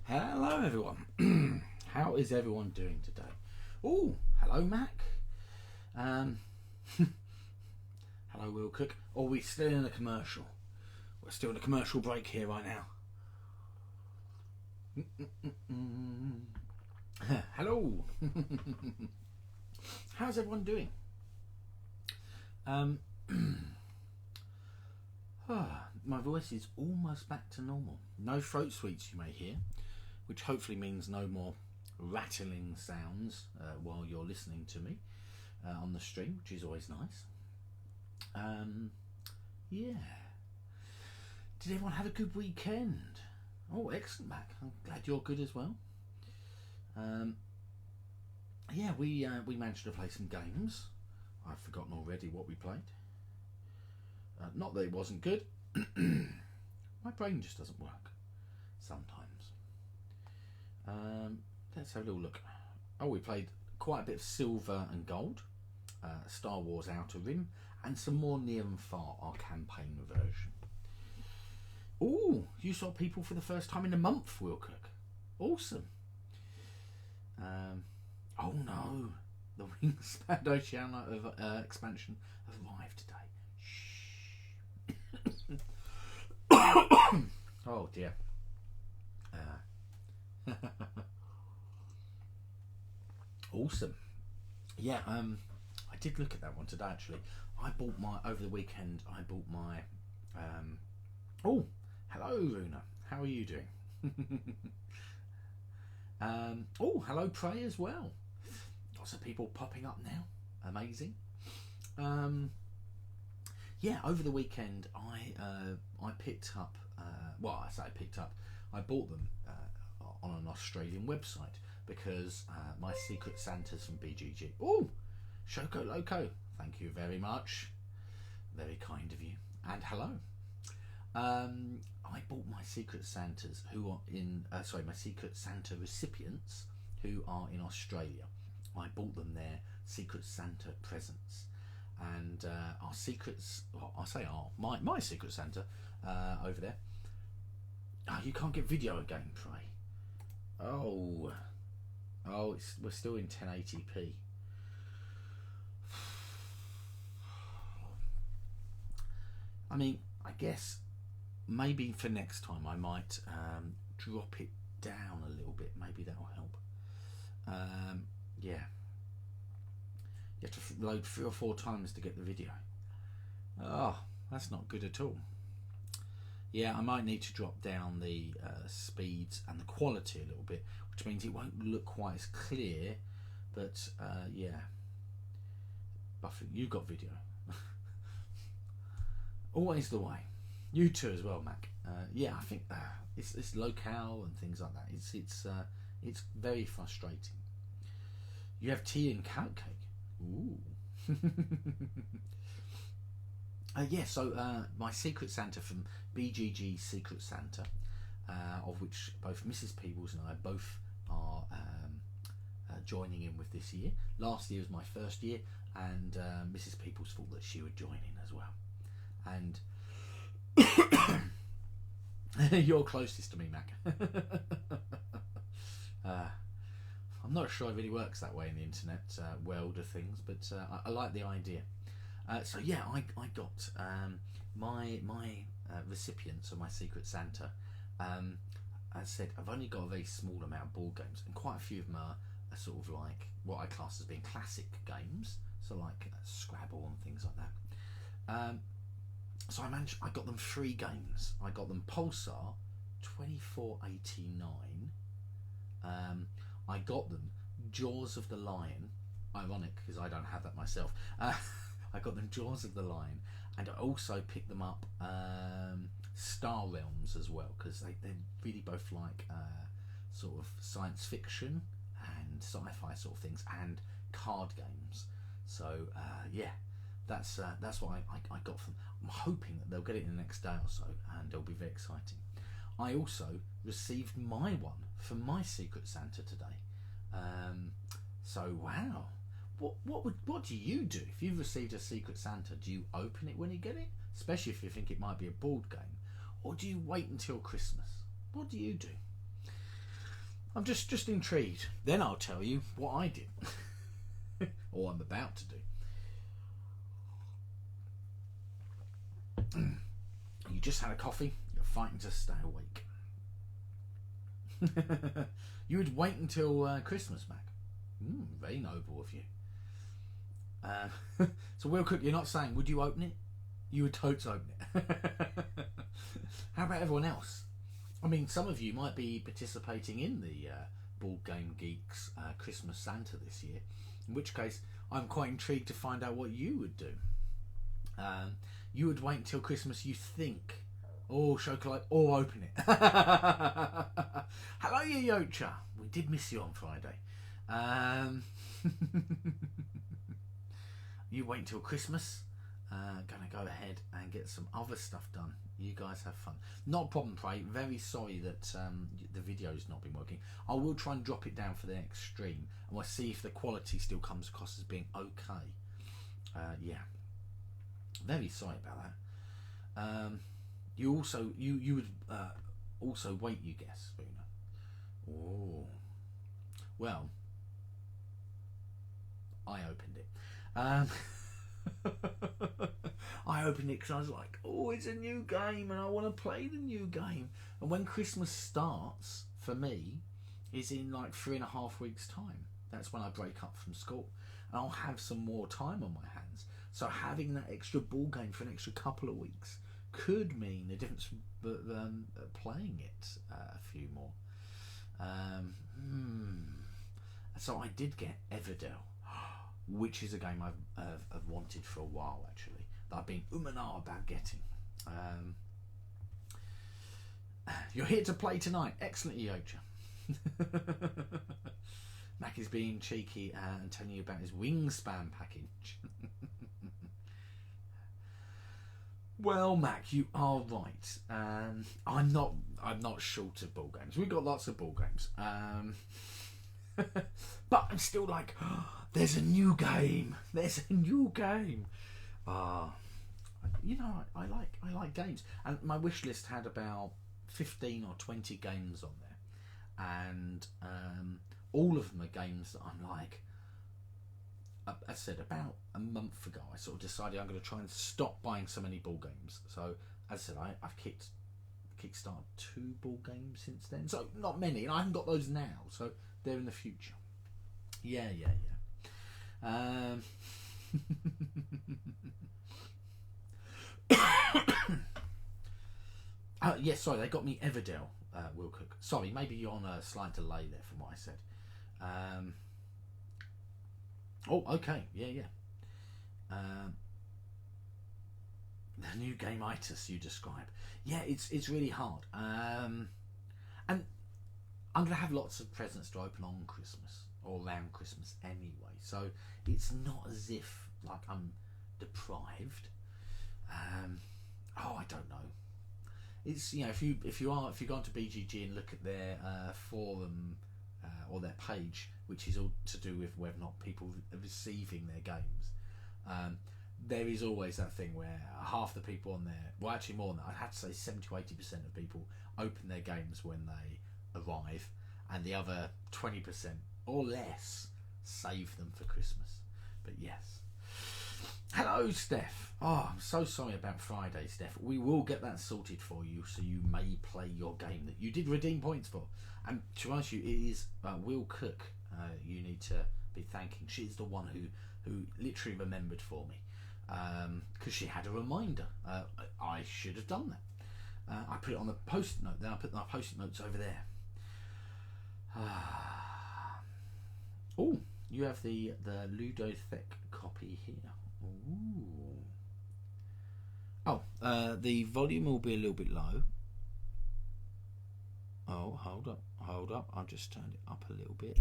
Hello everyone. How is everyone doing today? Oh, hello Mac. Hello Will Cook. Oh, we're still in a commercial. We're still in a commercial break here right now. Hello. How's everyone doing? My voice is almost back to normal. No throat sweets you may hear, which hopefully means no more rattling sounds while you're listening to me on the stream, which is always nice. Yeah. Did everyone have a good weekend? Oh, excellent, Mac. I'm glad you're good as well. Yeah, we managed to play some games. I've forgotten already what we played. Not that it wasn't good. My brain just doesn't work sometimes. Let's have a little look. Oh, we played quite a bit of Silver and Gold, Star Wars Outer Rim, and some more Near and Far, our campaign version. Oh, you saw people for the first time in a month, Will Cook. Awesome. Oh no, the Wingspan Oceania of expansion arrived today. Oh dear. Awesome. Yeah, I did look at that one today actually. I bought my over the weekend. I bought my. Oh, hello, Runa. How are you doing? Oh, hello, Prey as well. Lots of people popping up now. Amazing. Yeah, over the weekend I picked up. Well, I say I picked up. I bought them on an Australian website because my Secret Santas from BGG. Oh, Shoko Loco. Thank you very much. Very kind of you. And hello. I bought my Secret Santas who are in. My Secret Santa recipients who are in Australia. I bought them their Secret Santa presents. And our secrets, well, I say my Secret Santa over there. Oh, you can't get video again, Prey. Oh, we're still in 1080p. I mean, I guess maybe for next time I might drop it down a little bit. Maybe that'll help. Yeah. You have to load 3 or 4 times to get the video. Oh, that's not good at all. Yeah, I might need to drop down the speeds and the quality a little bit, which means it won't look quite as clear. But yeah, Buffy, you got video. Always the way. You too as well, Mac. Yeah, I think it's locale and things like that. It's very frustrating. You have tea and carrot cake. Ooh. Yeah, so my Secret Santa from BGG Secret Santa, of which both Mrs. Peebles and I both are joining in with this year. Last year was my first year, and Mrs. Peebles thought that she would join in as well. And you're closest to me, Mac. I'm not sure it really works that way in the internet world of things, but I like the idea. So yeah, I got my recipients of my Secret Santa. As I said, I've only got a very small amount of board games, and quite a few of them are sort of like what I class as being classic games, so like Scrabble and things like that. So I got them 3 games. I got them Pulsar 2489. I got them Jaws of the Lion. Ironic because I don't have that myself. I got them Jaws of the Lion, and I also picked them up Star Realms as well, because they're really both like sort of science fiction and sci-fi sort of things, and card games. So yeah, that's what I got from them. I'm hoping that they'll get it in the next day or so, and it'll be very exciting. I also received my one from my Secret Santa today. So wow, what do you do if you've received a Secret Santa? Do you open it when you get it, especially if you think it might be a board game, or do you wait until Christmas? What do you do? I'm just intrigued. Then I'll tell you what I did, or I'm about to do. You just had a coffee. You're fighting to stay awake. You would wait until Christmas, Mac. Very noble of you. So Will Cook, you're not saying would you open it? You would totes open it. How about everyone else? I mean, some of you might be participating in the Board Game Geeks Christmas Santa this year, in which case I'm quite intrigued to find out what you would do. You would wait until Christmas, you think, oh, chocolate, or open it. Hello, you Yocha. We did miss you on Friday. You wait until Christmas. Gonna go ahead and get some other stuff done. You guys have fun. Not a problem, Pray. Very sorry that the video's not been working. I will try and drop it down for the next stream, and we'll see if the quality still comes across as being okay. Yeah. Very sorry about that. You also you would also wait, you guess, Boona. Oh, well, I opened it. I opened it because I was like, oh, it's a new game and I want to play the new game. And when Christmas starts for me is in like 3.5 weeks time. That's when I break up from school, and I'll have some more time on my hands. So having that extra ball game for an extra couple of weeks could mean the difference from playing it a few more. So I did get Everdell, which is a game I've wanted for a while, actually, that I've been and ah about getting. You're here to play tonight. Excellent, Yocha. Mac is being cheeky and telling you about his Wingspan package. Well, Mac, you are right. I'm not short of ball games. We've got lots of ball games. But I'm still like, oh, there's a new game. There's a new game. You know, I like games, and my wish list had about 15 or 20 games on there, and all of them are games that I'm like. As I said, about a month ago, I sort of decided I'm going to try and stop buying so many ball games. So, as I said, I've kickstarted 2 ball games since then. So, not many, and I haven't got those now. So, they're in the future. Yeah. Yes, sorry, they got me Everdell, Will Cook. Sorry, maybe you're on a slight delay there from what I said. Oh, okay, yeah. The new game-itis you describe. Yeah, it's really hard. And I'm going to have lots of presents to open on Christmas, or around Christmas anyway. So it's not as if, like, I'm deprived. I don't know. It's, you know, if you go onto BGG and look at their forum or their page, which is all to do with whether or not people are receiving their games, there is always that thing where half the people on there, well, actually more than that, I'd have to say 70 to 80% of people open their games when they arrive, and the other 20% or less save them for Christmas. But yes. Hello, No, Steph. Oh, I'm so sorry about Friday, Steph. We will get that sorted for you, so you may play your game that you did redeem points for. And to ask you, it is Will Cook. You need to be thanking. She's the one who literally remembered for me, because she had a reminder. I should have done that. I put it on the post-it note. Then I put my post-it notes over there. Oh, you have the Ludothek copy here. Ooh. Oh, the volume will be a little bit low. Oh, hold up. I'll just turn it up a little bit.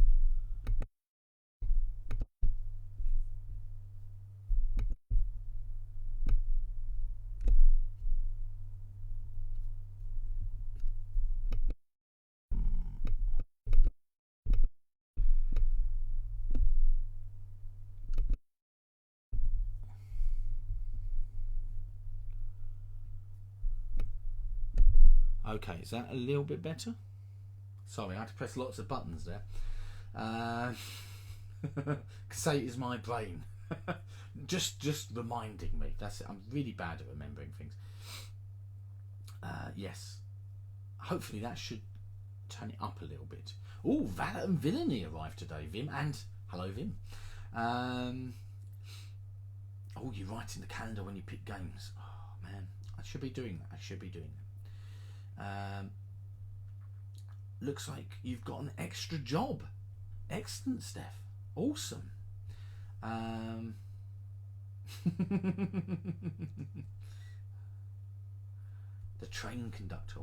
Okay, is that a little bit better? Sorry, I had to press lots of buttons there. Say it is my brain. just reminding me. That's it. I'm really bad at remembering things. Yes. Hopefully that should turn it up a little bit. Oh, Valor and Villainy arrived today, Vim. And hello, Vim. Oh, you write in the calendar when you pick games. Oh, man. I should be doing that. Looks like you've got an extra job. Excellent, Steph. Awesome. The train conductor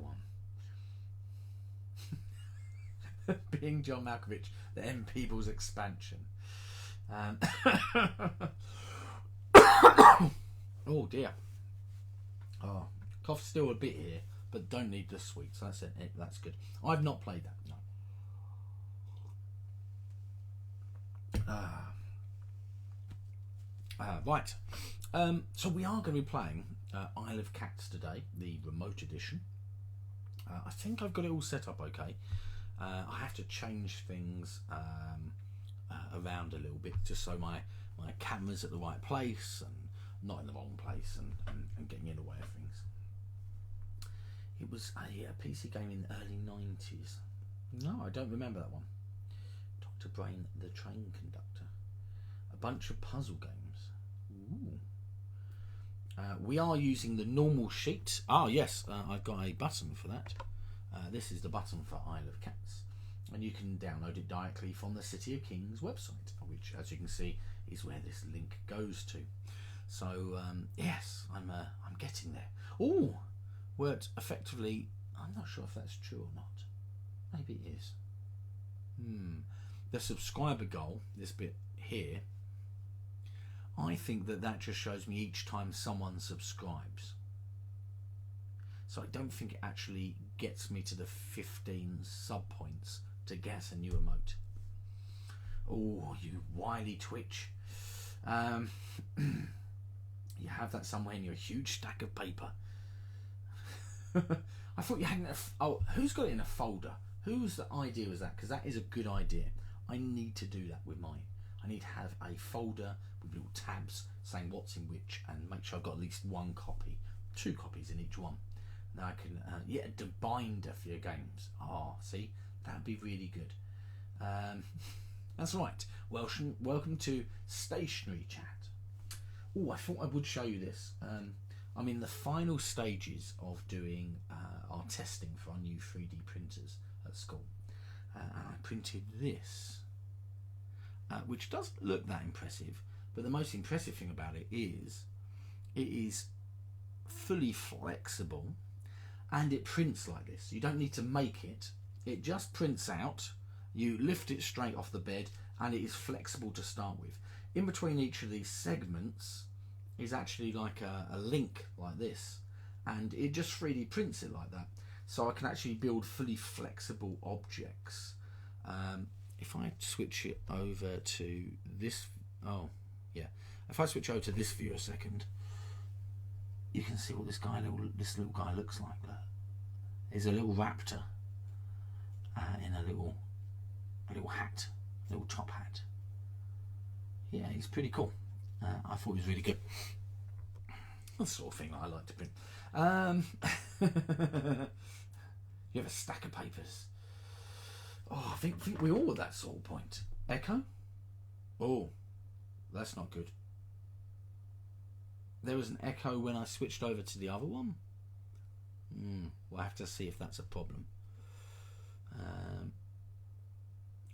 one. Being John Malkovich, the M. Peebles expansion. Oh dear. Oh, cough's still a bit here, but don't need the sweets. That's it. That's good. I've not played that. No. Right. So we are going to be playing Isle of Cats today, the remote edition. I think I've got it all set up okay. I have to change things around a little bit just so my camera's at the right place and not in the wrong place and getting in the way of things. It was a PC game in the early 90s. No, I don't remember that one. Dr. Brain, the Train Conductor. A bunch of puzzle games. Ooh. We are using the normal sheet. Ah, yes, I've got a button for that. This is the button for Isle of Cats, and you can download it directly from the City of Kings website, which, as you can see, is where this link goes to. So yes, I'm getting there. Oh, word effectively. I'm not sure if that's true or not. Maybe it is. The subscriber goal, this bit here, I think that just shows me each time someone subscribes. So I don't think it actually gets me to the 15 sub points to get a new emote. Oh, you wily Twitch. You have that somewhere in your huge stack of paper. I thought you hadn't. Oh, who's got it in a folder? Whose idea was that? Because that is a good idea. I need to do that with mine. I need to have a folder with little tabs saying what's in which and make sure I've got at least one copy, 2 copies in each one. Now I can, the binder for your games. See, that'd be really good. That's right. Welcome to Stationery Chat. Oh, I thought I would show you this. I'm in the final stages of doing our testing for our new 3D printers at school. And I printed this, which doesn't look that impressive, but the most impressive thing about it is fully flexible and it prints like this. You don't need to make it. It just prints out. You lift it straight off the bed and it is flexible to start with. In between each of these segments is actually like a link like this, and it just 3D prints it like that. So I can actually build fully flexible objects. If I switch it over to this, if I switch over to this view a second, you can see what this little guy looks like. There's a little raptor in a little hat, little top hat. Yeah, he's pretty cool. I thought he was really good. the sort of thing I like to print. You have a stack of papers. Oh, I think we're all at that sort of point. Echo? Oh, that's not good. There was an echo when I switched over to the other one. We'll have to see if that's a problem.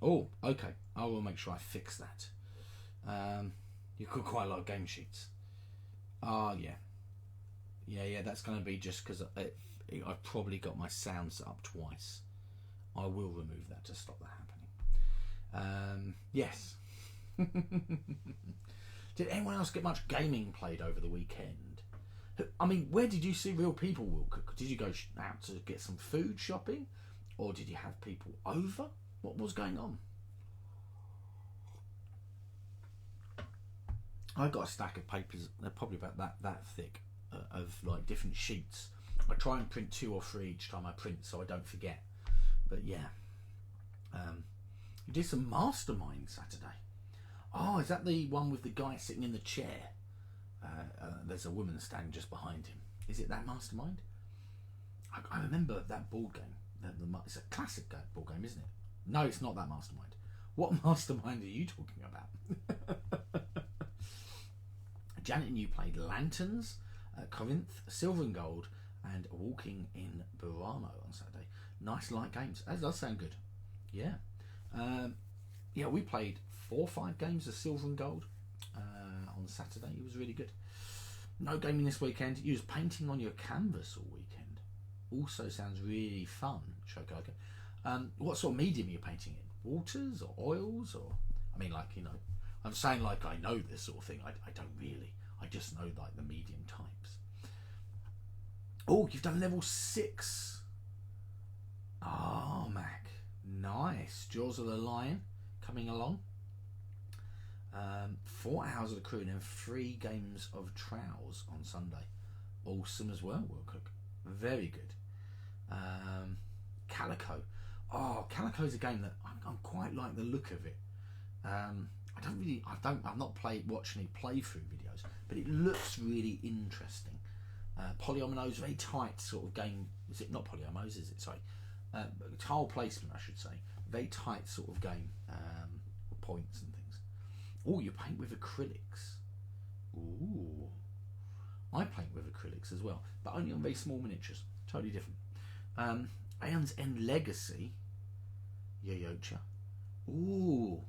Oh, okay. I will make sure I fix that. You've got quite a lot of game sheets. Oh, yeah. Yeah, that's going to be just because I've probably got my sound set up twice. I will remove that to stop that happening. Yes. Did anyone else get much gaming played over the weekend? I mean, where did you see real people, Wilcock? Did you go out to get some food shopping? Or did you have people over? What was going on? I got a stack of papers. They're probably about that thick, of like different sheets. I try and print 2 or 3 each time I print, so I don't forget. But yeah, you did some Mastermind Saturday. Oh, is that the one with the guy sitting in the chair? There's a woman standing just behind him. Is it that Mastermind? I remember that board game. It's a classic board game, isn't it? No, it's not that Mastermind. What Mastermind are you talking about? Janet and you played Lanterns, Corinth, Silver and Gold, and Walking in Burano on Saturday. Nice light games. That does sound good. Yeah. Yeah, we played 4 or 5 games of Silver and Gold on Saturday. It was really good. No gaming this weekend. You was painting on your canvas all weekend. Also sounds really fun, Shokoka. What sort of medium are you painting in? Waters or oils? Or I mean, like, you know, I'm saying like I know this sort of thing. I don't really. I just know like the medium types. Oh, you've done level 6. Oh, Mac. Nice. Jaws of the Lion coming along. 4 hours of the crew and then 3 games of Trowels on Sunday. Awesome as well, Wilcock. Very good. Calico. Oh, Calico is a game that I quite like the look of it. I've not watched any playthrough videos, but it looks really interesting. Polyominoes, very tight sort of game. Is it not polyominoes? Is it? Sorry, tile placement, I should say. Very tight sort of game. Points and things. Oh, you paint with acrylics. Ooh, I paint with acrylics as well, but only on very small miniatures. Totally different. Aeon's End Legacy. Yoyocha. Ooh.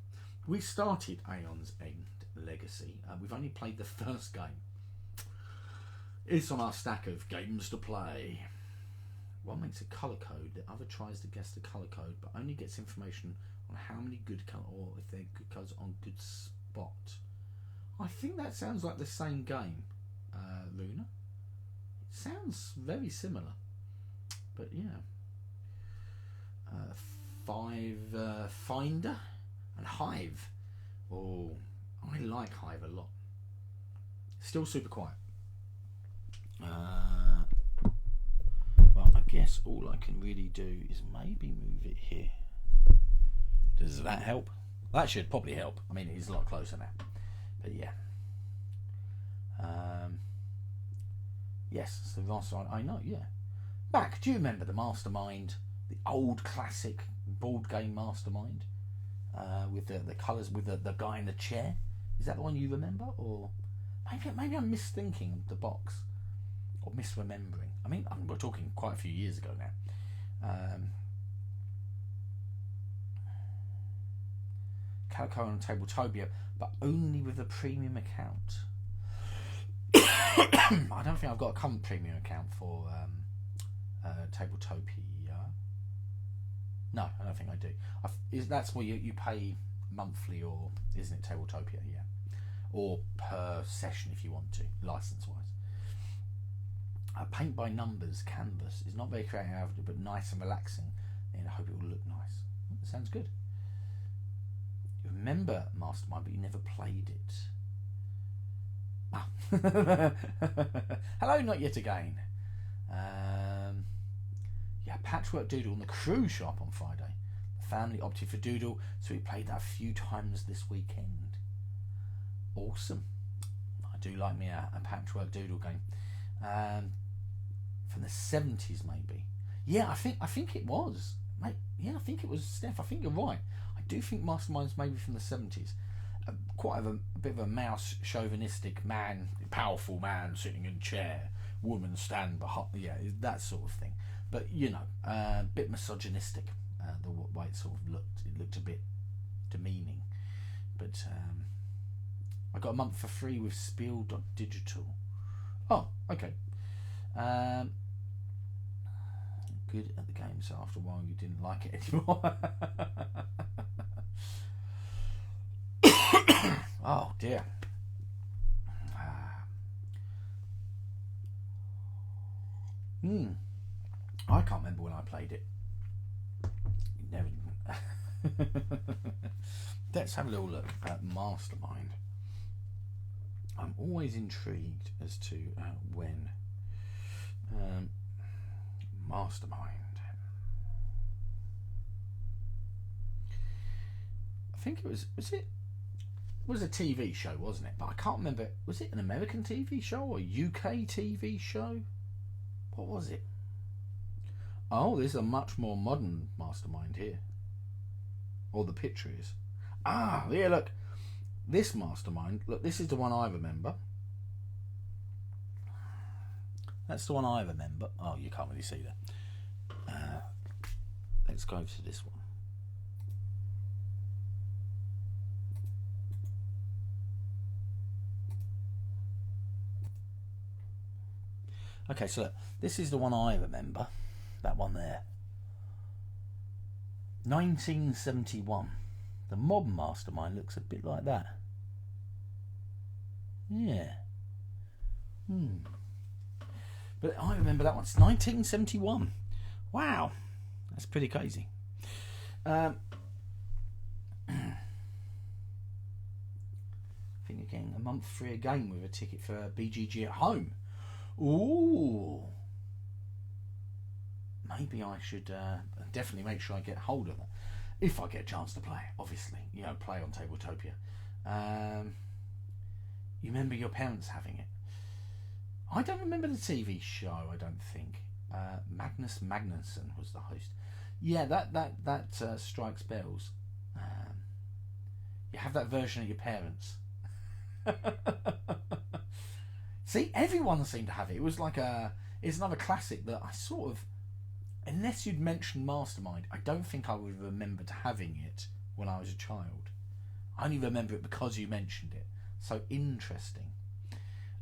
We started Aeon's End Legacy. We've only played the first game. It's on our stack of games to play. One makes a colour code, the other tries to guess the colour code, but only gets information on how many good colours, or if they're good colours on good spot. I think that sounds like the same game, Luna. It sounds very similar. But yeah. 5 Finder and Hive. Oh, I like Hive a lot. Still super quiet. Well, I guess all I can really do is maybe move it here. Does that help? That should probably help. I mean, it's a lot closer now. But yeah. Yes, it's the last one. I know, yeah. Back, do you remember the Mastermind? The old classic board game Mastermind? With the colours, with the guy in the chair? Is that the one you remember? Or maybe I'm misthinking the box. Or misremembering. I mean, we're talking quite a few years ago now. Calico on Tabletopia, but only with a premium account. I don't think I've got a current premium account for Tabletopia. No, I don't think I do. That's where you pay monthly, or isn't it Tabletopia? Yeah, or per session if you want to, license-wise. Paint by numbers canvas is not very creative, but nice and relaxing, and I hope it will look nice. That sounds good. You remember Mastermind, but you never played it. Ah. Hello, not yet again. Yeah, Patchwork Doodle and the crew shop on Friday. The family opted for Doodle, so we played that a few times this weekend. Awesome. I do like me a Patchwork Doodle game. from the 70s maybe. Yeah, I think it was, mate. Yeah, I think it was, Steph. I think you're right. I do think Mastermind's maybe from the 70s. Quite a bit of a mouse chauvinistic man, powerful man sitting in chair, woman stand behind, yeah, that sort of thing. But you know, a bit misogynistic. The way it sort of looked, it looked a bit demeaning. But I got a month for free with Spiel.digital. Oh, okay. Good at the game, so after a while you didn't like it anymore. Oh dear. I can't remember when I played it. Never. Let's have a little look at Mastermind. I'm always intrigued as to when Mastermind. I think it was a TV show, wasn't it? But I can't remember. Was it an American TV show or a UK TV show? What was it? Oh, there's a much more modern Mastermind here. Or the picture is. Ah, yeah, look. This Mastermind, look, this is the one I remember. That's the one I remember. Oh, you can't really see that. Let's go to this one. Okay, so look, this is the one I remember. That one there. 1971. The modern Mastermind looks a bit like that. Yeah. But I remember that one. It's 1971. Wow. That's pretty crazy. I think you're getting a month free again with a ticket for BGG at home. Ooh. Maybe I should definitely make sure I get hold of it. If I get a chance to play, obviously. You know, play on Tabletopia. You remember your parents having it? I don't remember the TV show, I don't think. Magnus Magnusson was the host. Yeah, that strikes bells. You have that version of your parents. See, everyone seemed to have it. It was like it's another classic that I sort of, unless you'd mentioned Mastermind, I don't think I would have remembered having it when I was a child. I only remember it because you mentioned it. So interesting.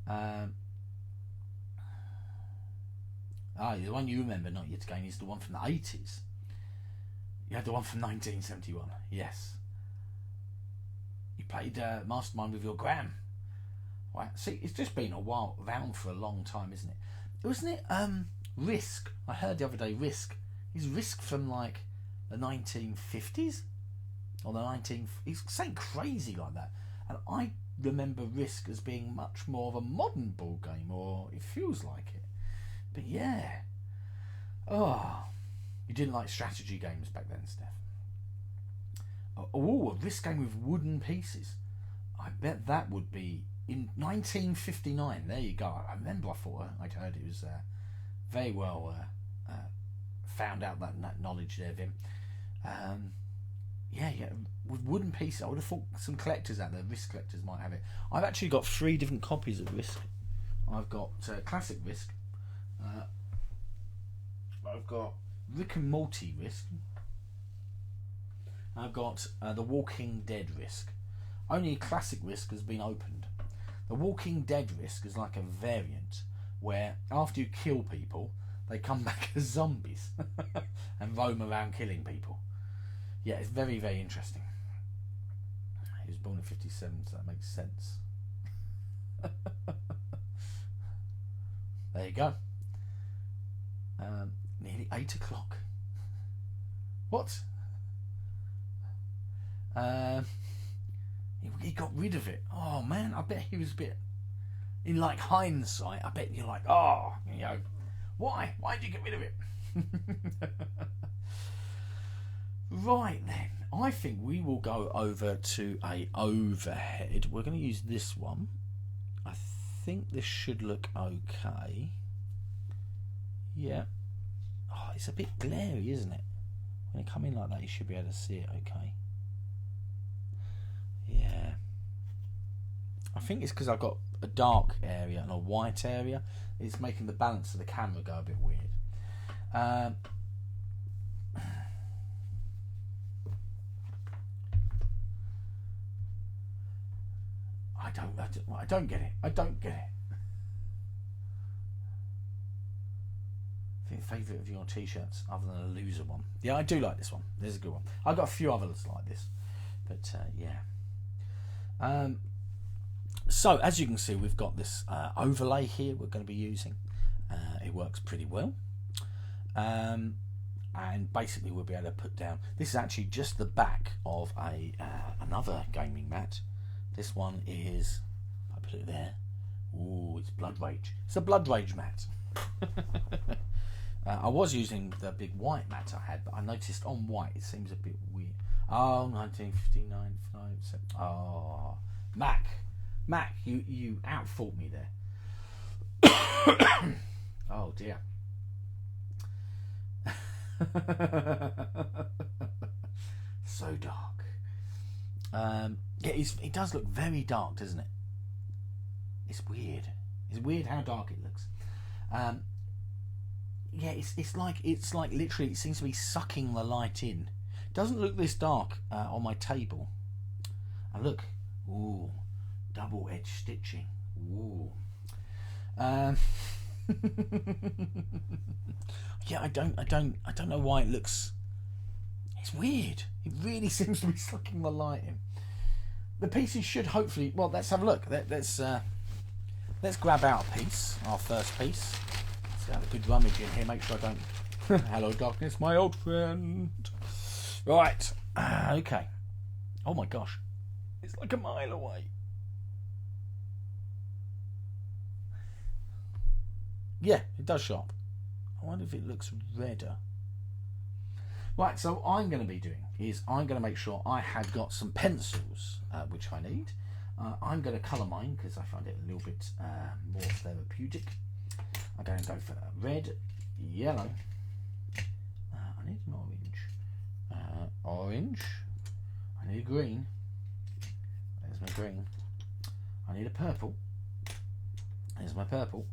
The one you remember, not yet again, is the one from the 80s. You had the one from 1971. Yes. You played Mastermind with your gran. Wow. See, it's just been a while, around for a long time, isn't it? Wasn't it Risk? I heard the other day Risk. Is Risk from like the 1950s? Or he's saying crazy like that. And I remember Risk as being much more of a modern ball game, or it feels like it. But yeah. Oh, you didn't like strategy games back then, Steph? Oh, a Risk game with wooden pieces. I bet that would be in 1959. There you go. I remember. I thought I'd heard it was very well found out that knowledge there, Vim. Yeah, with wooden pieces. I would have thought some collectors out there, Risk collectors, might have it. I've actually got 3 different copies of Risk. I've got classic Risk. I've got Rick and Morty Risk. I've got the Walking Dead Risk. Only classic Risk has been opened. The Walking Dead Risk is like a variant where after you kill people, they come back as zombies and roam around killing people. Yeah, it's very, very interesting. He was born in 57, so that makes sense. There you go. Nearly 8 o'clock. What? He got rid of it. Oh man, I bet he was a bit. In like hindsight, I bet you're like, oh, you know, why? Why did you get rid of it? Right then, I think we will go over to a overhead. We're going to use this one. I think this should look okay. Yeah. Oh, it's a bit glary, isn't it? When it come in like that, you should be able to see it okay. Yeah. I think it's because I've got a dark area and a white area. It's making the balance of the camera go a bit weird. I don't get it. I don't get it. I think favourite of your t-shirts other than a loser one. Yeah, I do like this one. There's a good one. I've got a few others like this, but yeah. So as you can see, we've got this overlay here we're going to be using. It works pretty well, and basically we'll be able to put down. This is actually just the back of another gaming mat. This one is, I put it there. Ooh, it's Blood Rage. It's a Blood Rage mat. I was using the big white mat I had, but I noticed on white it seems a bit weird. Oh, 1959. Oh, Mac, you outfought me there. Oh dear. So dark. Yeah, it does look very dark, doesn't it? It's weird. It's weird how dark it looks. Yeah, it's like literally it seems to be sucking the light in. It doesn't look this dark on my table. And look, ooh, double edge stitching. Ooh. Yeah, I don't know why it looks. It's weird. It really seems to be sucking the light in. The pieces should hopefully. Well, let's have a look. Let's grab out a piece. Our first piece. Let's have a good rummage in here. Make sure I don't. Hello, darkness, my old friend. Right. Okay. Oh my gosh, it's like a mile away. Yeah, it does show up. I wonder if it looks redder. Right, so what I'm going to be doing is I'm going to make sure I have got some pencils, which I need. I'm going to colour mine because I find it a little bit more therapeutic. I'm going to go for red, yellow. I need an orange. Orange. I need a green. There's my green. I need a purple. There's my purple.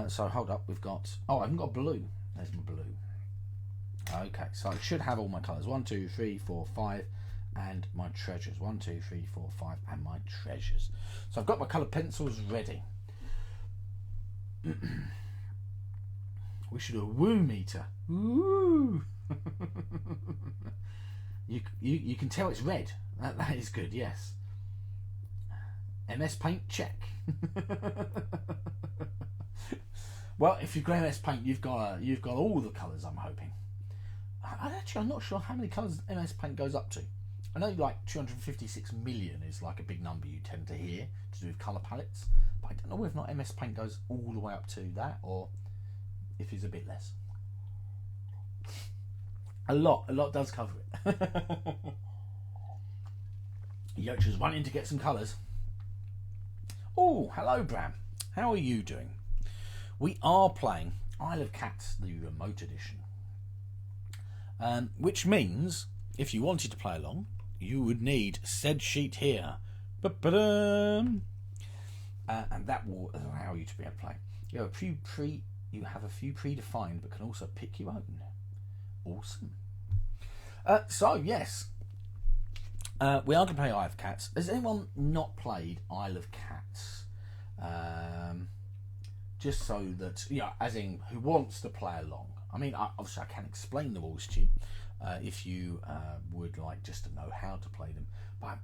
So hold up, we've got. Oh, I haven't got blue. There's my blue. Okay, so I should have all my colours. 1, 2, 3, 4, 5, and my treasures. 1, 2, 3, 4, 5, and my treasures. So I've got my colour pencils ready. We should do a woo meter. Woo! you can tell it's red. That is good. Yes. MS Paint, check. Well, if you've got MS Paint, you've got all the colours. I'm hoping. I'm not sure how many colours MS Paint goes up to. I know like 256 million is like a big number you tend to hear to do with colour palettes, but I don't know whether or not MS Paint goes all the way up to that or if it's a bit less. A lot does cover it. Yocha's running to get some colours. Oh, hello Bram. How are you doing? We are playing Isle of Cats, the remote edition. Which means, if you wanted to play along, you would need said sheet here. And that will allow you to be able to play. You have a few predefined, but can also pick your own. Awesome. So, yes. We are going to play Isle of Cats. Has anyone not played Isle of Cats? Just so that, as in, who wants to play along. I mean, obviously I can explain the rules to you if you would like just to know how to play them. But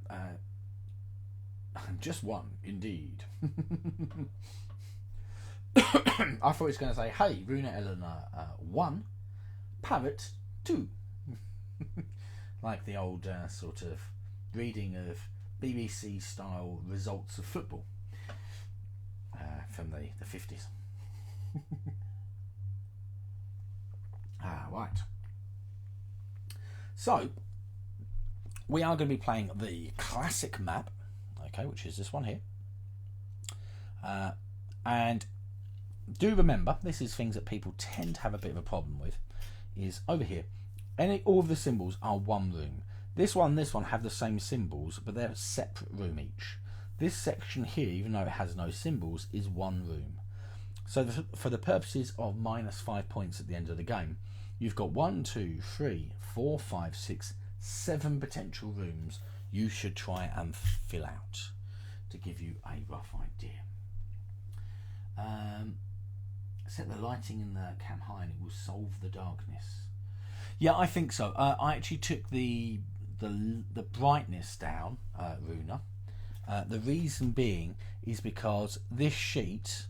just one, indeed. I thought it was going to say, hey, Runa Eleanor 1, Parrot 2. Like the old sort of reading of BBC style results of football from the 50s. Right. So, we are going to be playing the classic map, okay, which is this one here. And do remember, this is things that people tend to have a bit of a problem with, is over here. All of the symbols are one room. This one have the same symbols, but they're a separate room each. This section here, even though it has no symbols, is one room. So for the purposes of -5 points at the end of the game, you've got 1, 2, 3, 4, 5, 6, 7 potential rooms you should try and fill out to give you a rough idea. Set the lighting in the cam high and it will solve the darkness. Yeah, I think so. I actually took the brightness down, Runa. The reason being is because this sheet,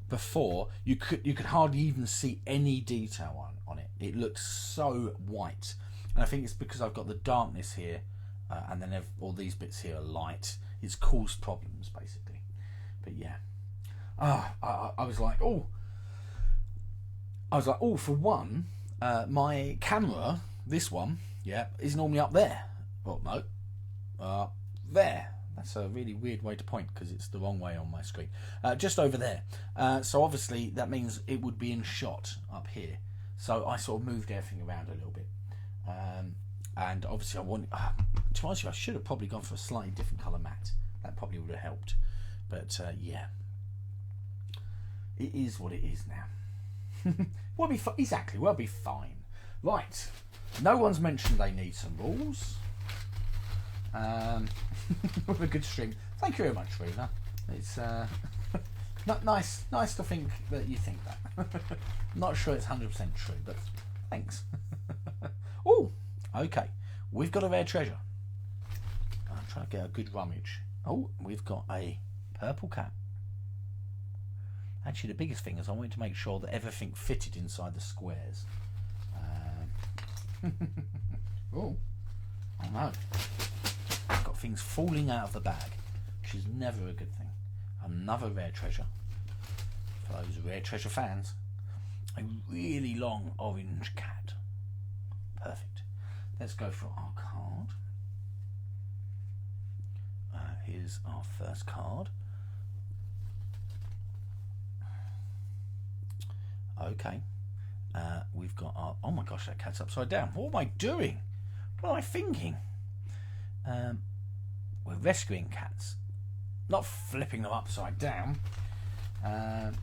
before you could hardly even see any detail on it. It looks so white, and I think it's because I've got the darkness here, and then all these bits here are light. It's caused problems basically. But yeah, I was like, for one, my camera, this one, yeah, is normally up there. Well, no, there. That's a really weird way to point because it's the wrong way on my screen. Just over there. So obviously that means it would be in shot up here. So I sort of moved everything around a little bit. And obviously I wanted, to be honest with you, I should have probably gone for a slightly different colour matte. That probably would have helped. But yeah, it is what it is now. We'll be fine. Right, no one's mentioned they need some rules. With a good string. Thank you very much, Rena. It's not nice to think that you think that. Not sure it's 100% true, but thanks. Oh, okay. We've got a rare treasure. I'm trying to get a good rummage. Oh, we've got a purple cat. Actually, the biggest thing is I wanted to make sure that everything fitted inside the squares. Oh no. Got things falling out of the bag, which is never a good thing. Another rare treasure. For those rare treasure fans. A really long orange cat. Perfect. Let's go for our card. Here's our first card. Okay. We've got our... Oh my gosh, that cat's upside down. What am I doing? What am I thinking? We're rescuing cats, not flipping them upside down. Can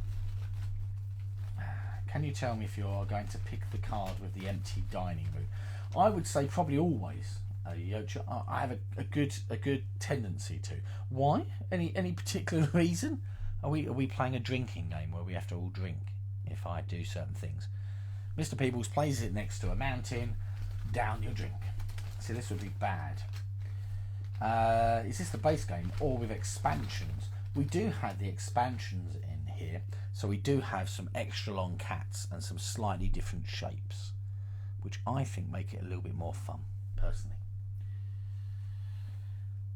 you tell me if you're going to pick the card with the empty dining room? I would say probably always. I have a good tendency to. Why? Any particular reason? Are we playing a drinking game where we have to all drink if I do certain things? Mr. Peebles plays it next to a mountain. Down your drink. See, this would be bad. Is this the base game or with expansions? We do have the expansions in here, so we do have some extra long cats and some slightly different shapes, which I think make it a little bit more fun, personally.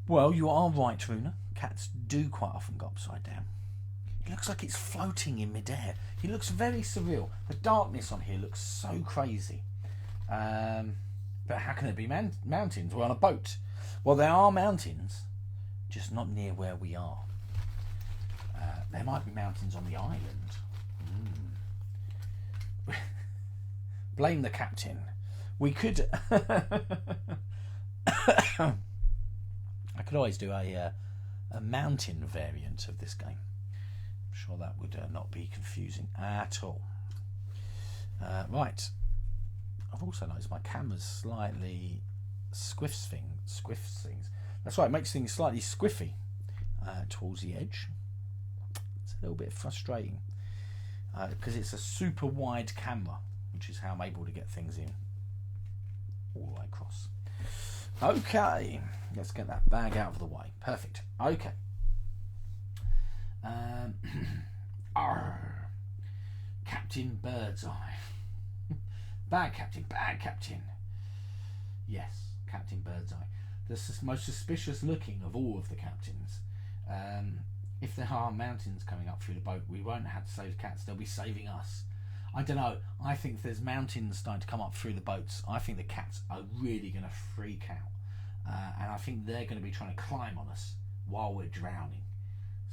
Well, you are right, Runa. Cats do quite often go upside down. It looks like it's floating in midair. It looks very surreal. The darkness on here looks so crazy. But how can there be mountains? We're on a boat. Well, there are mountains, just not near where we are. There might be mountains on the island. Blame the captain. We could... I could always do a mountain variant of this game. I'm sure that would not be confusing at all. Right. I've also noticed my camera's slightly squiffs things. That's right, it makes things slightly squiffy towards the edge. It's a little bit frustrating because it's a super wide camera, which is how I'm able to get things in all the way across. Okay, let's get that bag out of the way. Perfect. Okay. Captain Birdseye. Bad captain. Yes, Captain Birdseye. The most suspicious looking of all of the captains. If there are mountains coming up through the boat, we won't have to save the cats, they'll be saving us. I don't know, I think if there's mountains starting to come up through the boats, I think the cats are really going to freak out. And I think they're going to be trying to climb on us while we're drowning.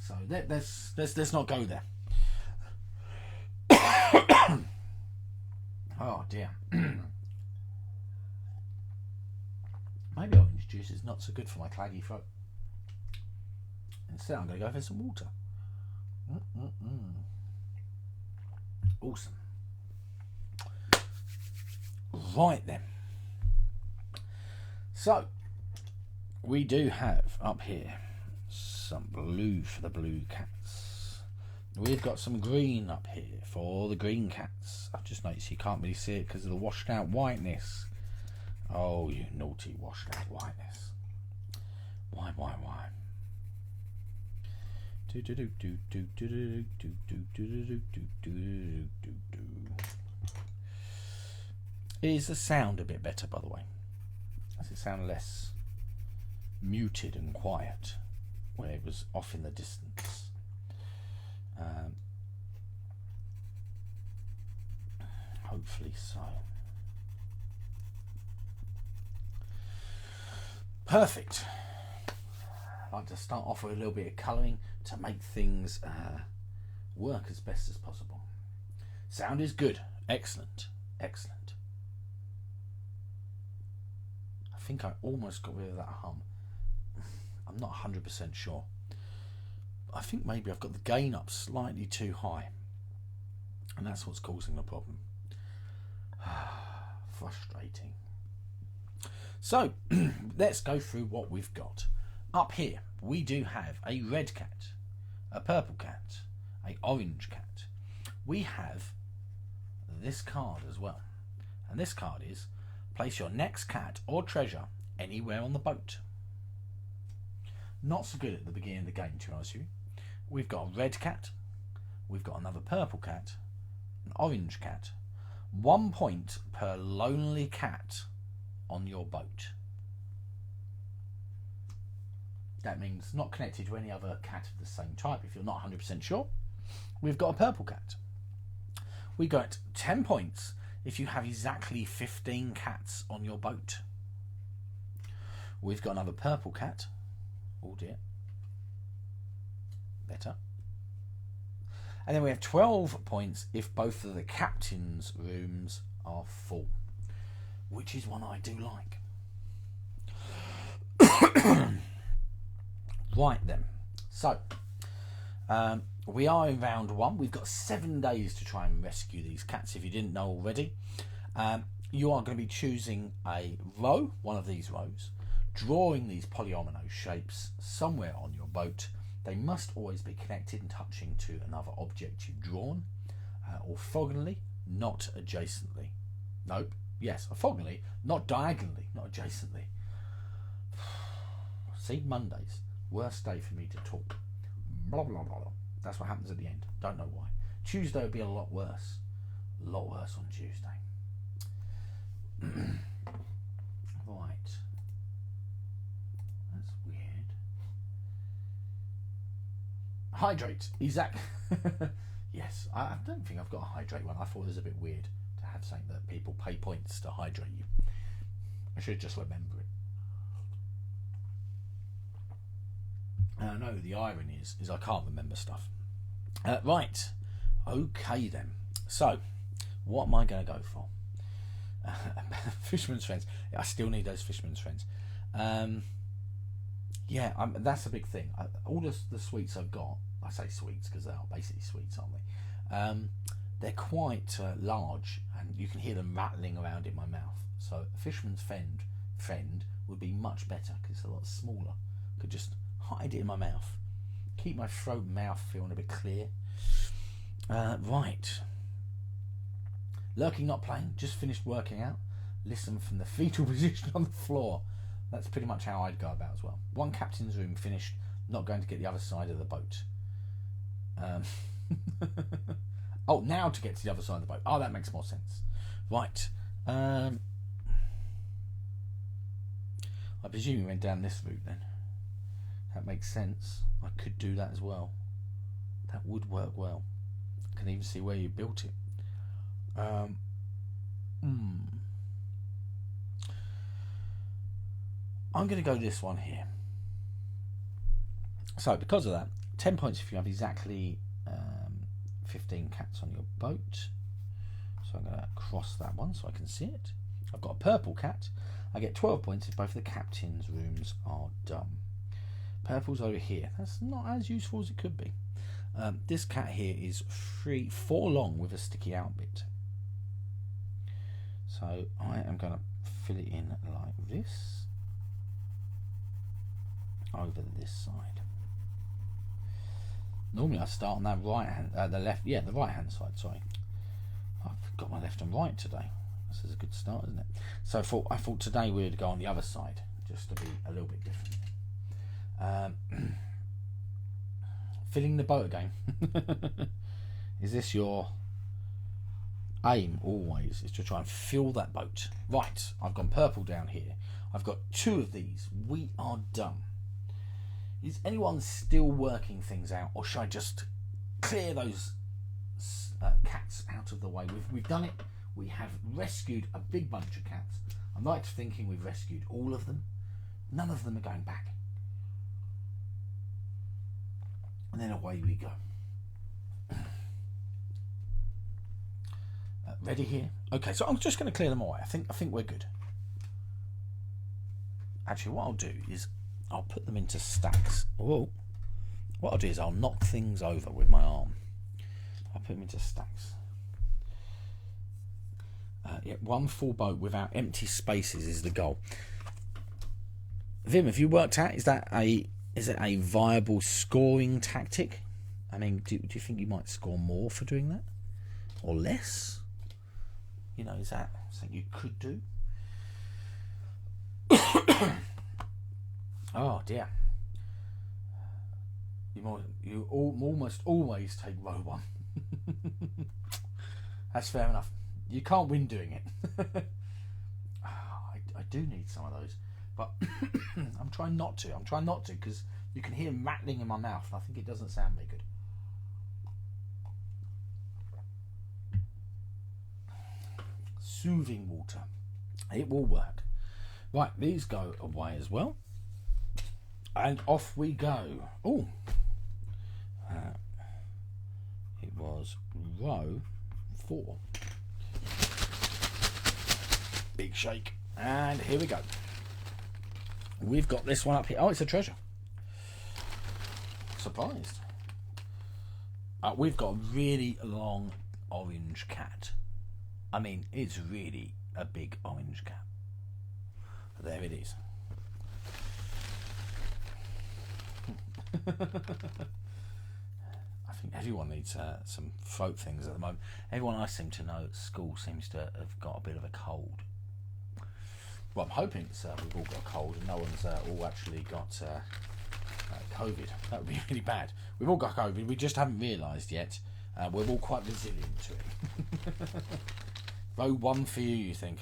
So let's not go there. Oh dear. Maybe orange juice is not so good for my claggy throat. Instead, I'm going to go for some water. Awesome. Right then. So, we do have up here some blue for the blue cats. We've got some green up here for the green cats. I've just noticed you can't really see it because of the washed out whiteness. Oh, you naughty washed out whiteness. Why? Is the sound a bit better, by the way? Does it sound less muted and quiet when it was off in the distance? Hopefully so. Perfect. I'd like to start off with a little bit of colouring to make things work as best as possible. Sound is good. Excellent. Excellent. I think I almost got rid of that hum. I'm not 100% sure. I think maybe I've got the gain up slightly too high, and that's what's causing the problem. Frustrating. So, let's go through what we've got. Up here, we do have a red cat, a purple cat, a orange cat. We have this card as well. And this card is, place your next cat or treasure anywhere on the boat. Not so good at the beginning of the game, to be honest with you. We've got a red cat, we've got another purple cat, an orange cat. 1 point per lonely cat on your boat. That means not connected to any other cat of the same type if you're not 100% sure. We've got a purple cat. We got 10 points if you have exactly 15 cats on your boat. We've got another purple cat. Oh dear. Better. And then we have 12 points if both of the captain's rooms are full, which is one I do like. Right then. So, we are in round 1. We've got 7 days to try and rescue these cats, if you didn't know already. You are going to be choosing a row, one of these rows, drawing these polyomino shapes somewhere on your boat. They must always be connected and touching to another object you've drawn, orthogonally, not adjacently. Nope, yes, orthogonally, not diagonally, not adjacently. See, Mondays, worst day for me to talk. Blah, blah, blah, blah. That's what happens at the end. Don't know why. Tuesday would be a lot worse. A lot worse on Tuesday. Right. That's weird. Hydrate. Exactly. Yes, I don't think I've got a hydrate one. I thought it was a bit weird to have something that people pay points to hydrate you. I should just remember it. No, the irony is I can't remember stuff. Right. Okay then. So, what am I going to go for? Fisherman's friends. I still need those fisherman's friends. Yeah, that's a big thing. All the sweets I've got, I say sweets because they are basically sweets, aren't they? They're quite large, and you can hear them rattling around in my mouth. So a fisherman's friend would be much better because it's a lot smaller. Could just hide it in my mouth, keep my throat and mouth feeling a bit clear. Right. Lurking, not playing. Just finished working out. Listen from the fetal position on the floor. That's pretty much how I'd go about as well. 1 captain's room finished. Not going to get the other side of the boat. Oh, now to get to the other side of the boat. Oh, that makes more sense. Right. I presume you went down this route then. That makes sense. I could do that as well. That would work well. I can even see where you built it. I'm going to go this one here. So because of that, 10 points if you have exactly 15 cats on your boat. So I'm going to cross that one so I can see it. I've got a purple cat. I get 12 points if both the captain's rooms are done. Purple's over here. That's not as useful as it could be. This cat here is 4 long with a sticky out bit. So I am going to fill it in like this over this side. Normally I start on that right hand, the right hand side. Sorry, I've got my left and right today. This is a good start, isn't it? So I thought today we would go on the other side, just to be a little bit different. Filling the boat again. Is this your aim always? Is to try and fill that boat. Right, I've gone purple down here. I've got 2 of these. We are done. Is anyone still working things out, or should I just clear those cats out of the way? We've done it. We have rescued a big bunch of cats. I'm right thinking we've rescued all of them. None of them are going back. And then away we go. Ready here? Okay, so I'm just going to clear them away. I think we're good. Actually, what I'll do is I'll put them into stacks. Whoa. What I'll do is I'll knock things over with my arm. I'll put them into stacks. Yeah, 1 full boat without empty spaces is the goal. Vim, have you worked out, is it a viable scoring tactic? I mean, do you think you might score more for doing that? Or less? You know, is that something you could do? Oh dear. You almost always take row 1. That's fair enough. You can't win doing it. I do need some of those, but I'm trying not to. Because you can hear them rattling in my mouth, and I think it doesn't sound very good. Soothing water. It will work. Right, these go away as well. And off we go. Oh, it was row 4. Big shake. And here we go. We've got this one up here. Oh, it's a treasure. Surprised. We've got a really long orange cat. I mean, it's really a big orange cat. There it is. I think everyone needs some throat things at the moment. Everyone I seem to know at school seems to have got a bit of a cold. Well, I'm hoping it's, we've all got a cold and no one's all actually got COVID. That would be really bad. We've all got COVID, we just haven't realised yet. We're all quite resilient to it. Row 1 for you think?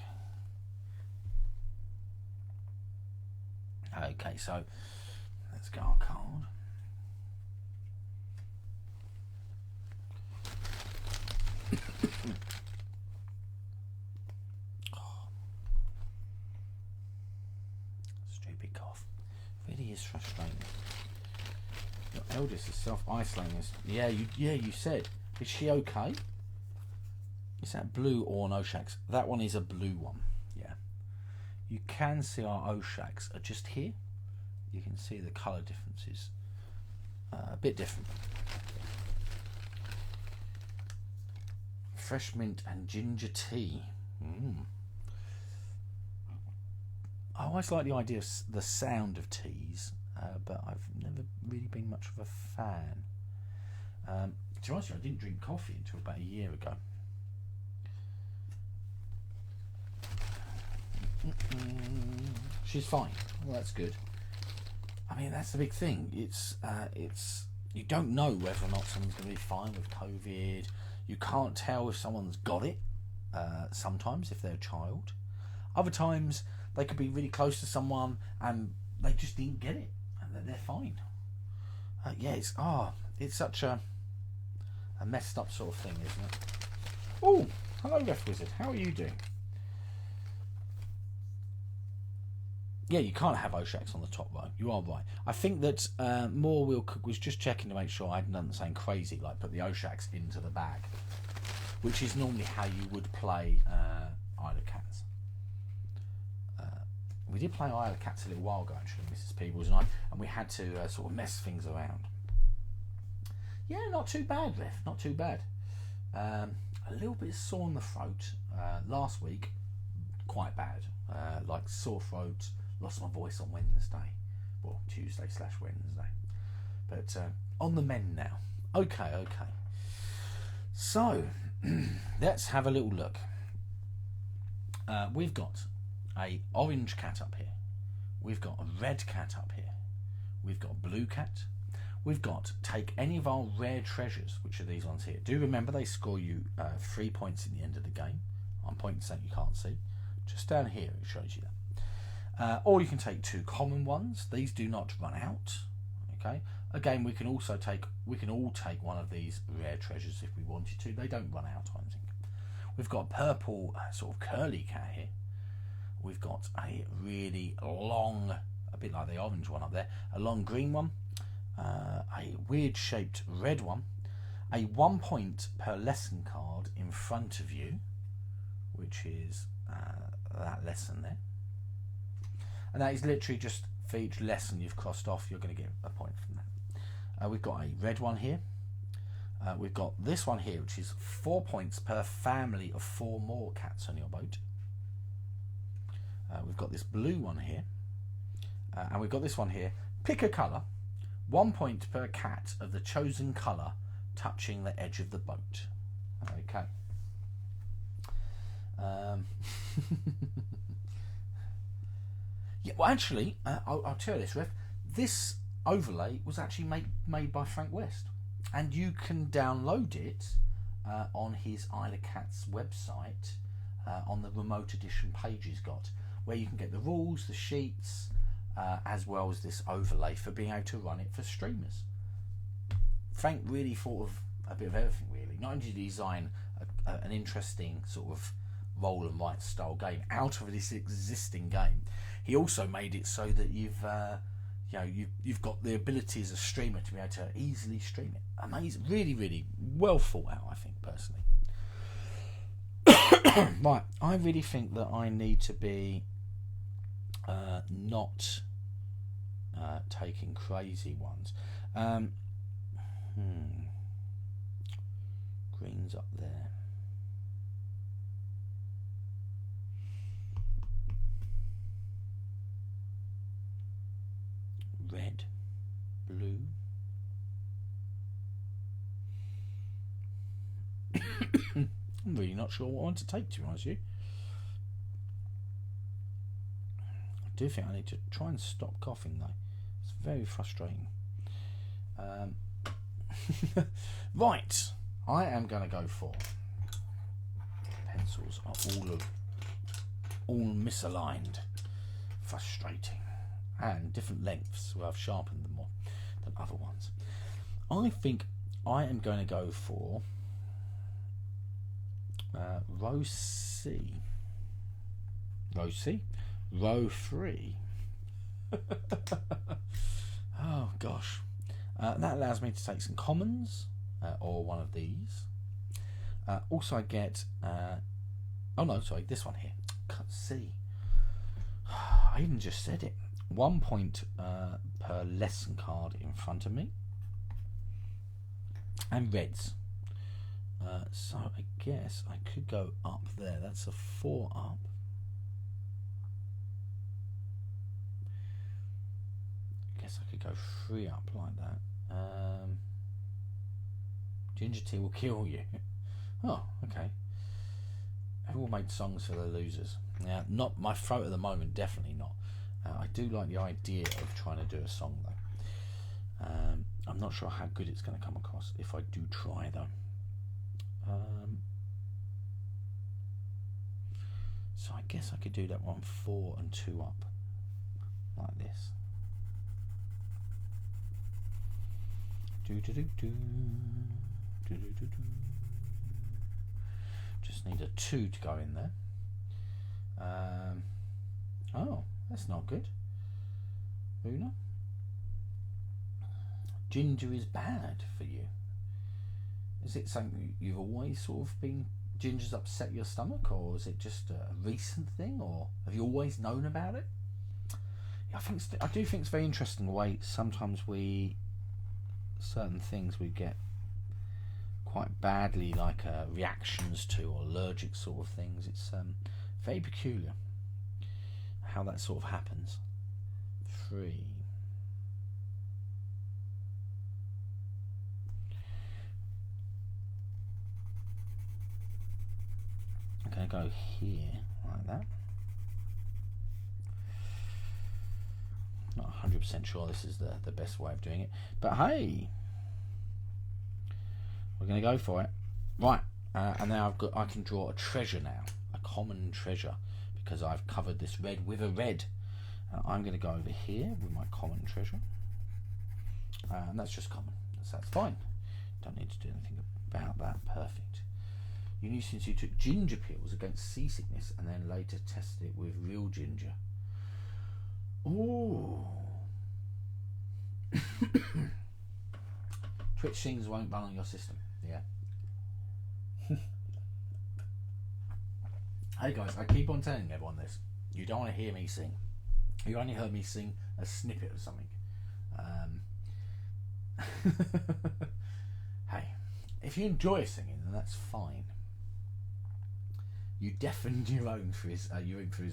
Okay, so let's get our card. Stupid cough. Really is frustrating. Your eldest is self-isolating. Yeah, you said. Is she okay? Is that blue or an Oshak's? That one is a blue one. Yeah. You can see our Oshak's are just here. You can see the colour differences. A bit different. Fresh mint and ginger tea. I always like the idea of the sound of teas, but I've never really been much of a fan. To be honest, I didn't drink coffee until about a year ago. She's fine. Well, that's good. I mean, that's the big thing. It's you don't know whether or not someone's going to be fine with COVID. You can't tell if someone's got it. Sometimes, if they're a child. Other times, they could be really close to someone and they just didn't get it, and they're fine. Yeah, it's such a messed up sort of thing, isn't it? Oh, hello, Ref Wizard. How are you doing? Yeah, you can't have Oshaks on the top row. You are right. I think that More Will Cook was just checking to make sure I hadn't done something crazy, like put the Oshaks into the bag, which is normally how you would play Isle of Cats. We did play Isle of Cats a little while ago, actually, Mrs. Peebles and I, and we had to sort of mess things around. Yeah, not too bad, Ref. Not too bad. A little bit sore in the throat last week. Quite bad. Like sore throat. Lost my voice on Wednesday. Well, Tuesday/Wednesday. But on the mend now. Okay. So, let's have a little look. We've got a orange cat up here. We've got a red cat up here. We've got a blue cat. We've got take any of our rare treasures, which are these ones here. Do remember they score you 3 points at the end of the game. I'm pointing something you can't see. Just down here it shows you that. Or you can take 2 common ones. These do not run out. Okay. Again, we can all take one of these rare treasures if we wanted to. They don't run out, I think. We've got a purple sort of curly cat here. We've got a really long, a bit like the orange one up there, a long green one, a weird shaped red one, a 1 point per lesson card in front of you, which is that lesson there. And that is literally just for each lesson you've crossed off, you're going to get a point from that. We've got a red one here. We've got this one here, which is 4 points per family of 4 more cats on your boat. We've got this blue one here. And we've got this one here. Pick a colour. 1 point per cat of the chosen colour touching the edge of the boat. Okay. Yeah, well, actually, I'll tell you this, Ref. This overlay was actually made by Frank West, and you can download it on his Isle of Cats website on the remote edition page he's got, where you can get the rules, the sheets, as well as this overlay for being able to run it for streamers. Frank really thought of a bit of everything, really. Not only did he design an interesting sort of roll and write style game out of this existing game, he also made it so that you've got the ability as a streamer to be able to easily stream it. Amazing, really well thought out, I think, personally. Right, I really think that I need to be not taking crazy ones. Green's up there. Red, blue. I'm really not sure what I want to take, to be honest with you. I do think I need to try and stop coughing, though. It's very frustrating. Right, I am going to go for pencils are all misaligned, frustrating, and different lengths where I've sharpened them more than other ones. I think I am going to go for row C. Row C? Row 3. Oh gosh. That allows me to take some commons or one of these. Also I get this one here. C. I even just said it. 1 point per lesson card in front of me. And reds. So I guess I could go up there. That's a 4 up. I guess I could go 3 up like that. Ginger tea will kill you. Oh, okay. Who all made songs for the losers? Yeah, not my throat at the moment, definitely not. I do like the idea of trying to do a song though. I'm not sure how good it's going to come across if I do try though. So I guess I could do that one 4 and 2 up like this. Just need a 2 to go in there. Oh, that's not good. Una? Ginger is bad for you. Is it something you've always sort of been... Ginger's upset your stomach, or is it just a recent thing, or have you always known about it? I do think it's very interesting the way sometimes certain things we get quite badly, like reactions to, or allergic sort of things. It's very peculiar how that sort of happens. 3. I'm going to go here like that. Not 100% sure this is the best way of doing it, but hey, we're going to go for it. Right, and now I can draw a treasure now, a common treasure, because I've covered this red with a red. I'm going to go over here with my common treasure, and that's just common, so that's fine. Don't need to do anything about that. Perfect. You knew since you took ginger pills against seasickness and then later tested it with real ginger. Ooh. Twitch things won't run on your system. Yeah. Hey guys, I keep on telling everyone this. You don't want to hear me sing. You only heard me sing a snippet of something. Hey, if you enjoy singing, then that's fine. You deafened your own for his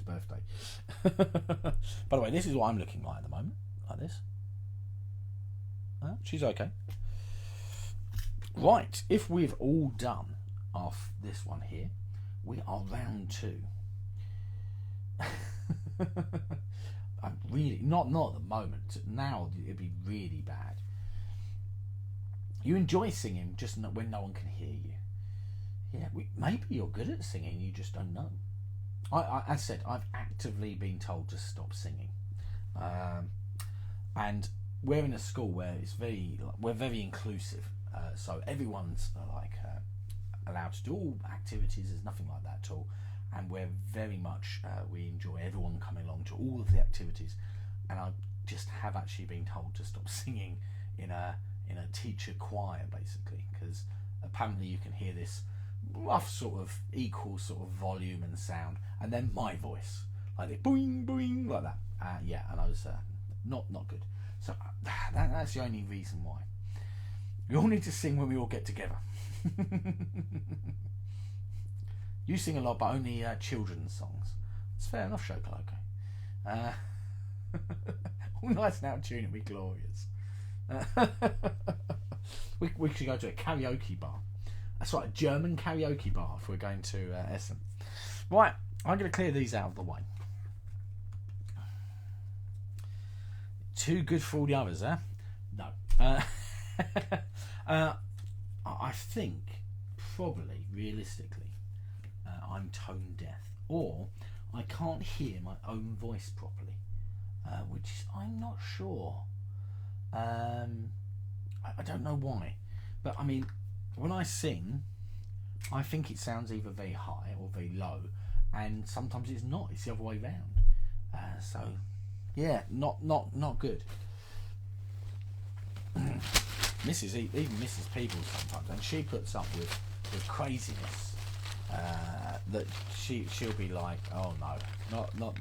birthday. By the way, this is what I'm looking like at the moment, like this. She's okay. Right, if we've all done off this one here, we are round 2. I'm really not at the moment. Now it'd be really bad. You enjoy singing just when no one can hear you. Yeah, maybe you're good at singing, you just don't know. As I said, I've actively been told to stop singing, and we're in a school where we're very inclusive, so everyone's allowed to do all activities. There's nothing like that at all, and we're very much we enjoy everyone coming along to all of the activities. And I just have actually been told to stop singing in a teacher choir, basically, because apparently you can hear this rough sort of equal sort of volume and sound, and then my voice like the boing boing like that. Yeah, and I was not good. So that's the only reason why. We all need to sing when we all get together. You sing a lot, but only children's songs. It's fair enough, Shokaloko. All nice and out of tune, it'd be glorious. We should go to a karaoke bar. That's right, a German karaoke bar if we're going to Essen. Right, I'm going to clear these out of the way. Too good for all the others, eh? No. I think, probably, realistically, I'm tone deaf. Or I can't hear my own voice properly. Which I'm not sure. I don't know why. But, I mean, when I sing, I think it sounds either very high or very low, and sometimes it's not. It's the other way round. So, yeah, not good. Even Mrs. Peebles sometimes, and she puts up with craziness. That she'll be like, oh no, not.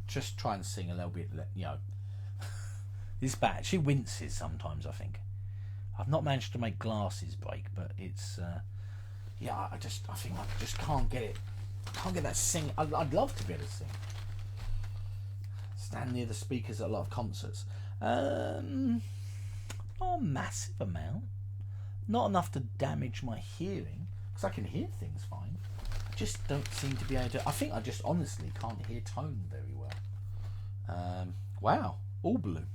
Just try and sing a little bit. It's bad. She winces sometimes, I think. I've not managed to make glasses break, but it's I think I just can't get it. I can't get that sing. I'd love to be able to sing. Stand near the speakers at a lot of concerts. Not a massive amount. Not enough to damage my hearing, because I can hear things fine. I just don't seem to be able to. I think I just honestly can't hear tone very well. Wow, all blue.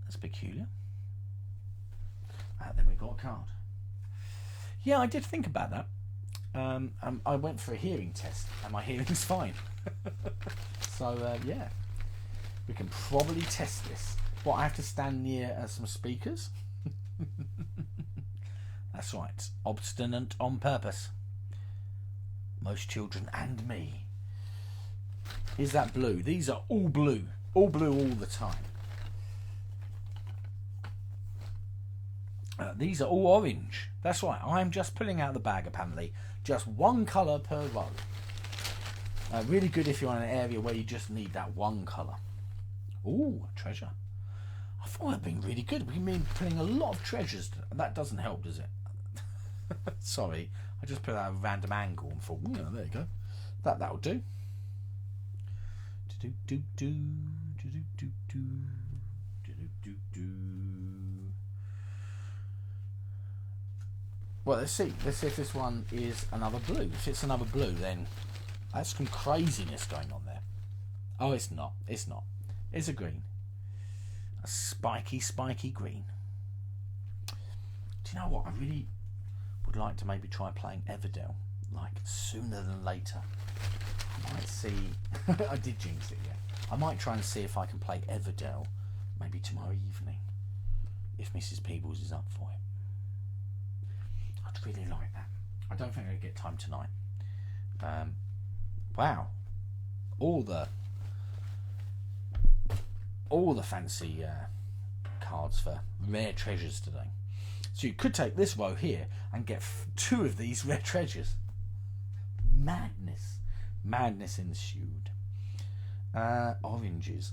That's peculiar. Then we got a card. Yeah, I did think about that. I went for a hearing test, and my hearing's fine. So yeah, we can probably test this. What, I have to stand near some speakers? That's right. Obstinate on purpose. Most children and me. Is that blue? These are all blue. all blue all the time. These are all orange. That's right. I'm just pulling out the bag apparently. Just one colour per row. Really good if you're in an area where you just need that one colour. Ooh, a treasure. I thought I'd been really good. We've been pulling a lot of treasures. That doesn't help, does it? Sorry, I just put out a random angle and thought, yeah, there you go. That'll do. Well, let's see. Let's see if this one is another blue. If it's another blue, then that's some craziness going on there. Oh, it's not. It's not. It's a green. A spiky, spiky green. Do you know what? I really would like to maybe try playing Everdell, like sooner than later. I might see. I did jinx it, yeah. I might try and see if I can play Everdell maybe tomorrow evening, if Mrs. Peebles is up for it. I'd really like that. I don't think I'll get time tonight. Wow, all the fancy cards for rare treasures today. So you could take this row here and get 2 of these rare treasures. Madness ensued. Oranges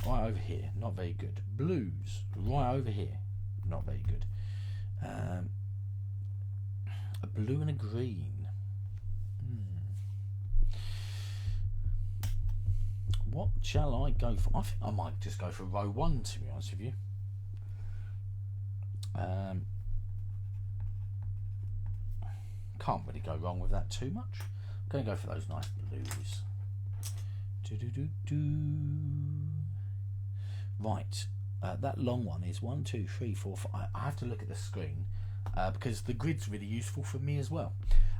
right over here, not very good. Blues right over here, not very good. A blue and a green. What shall I go for? I think I might just go for row 1, to be honest with you. Can't really go wrong with that too much. I'm going to go for those nice blues. Right, that long one is 1, 2, 3, 4, 5. I have to look at the screen because the grid's really useful for me as well.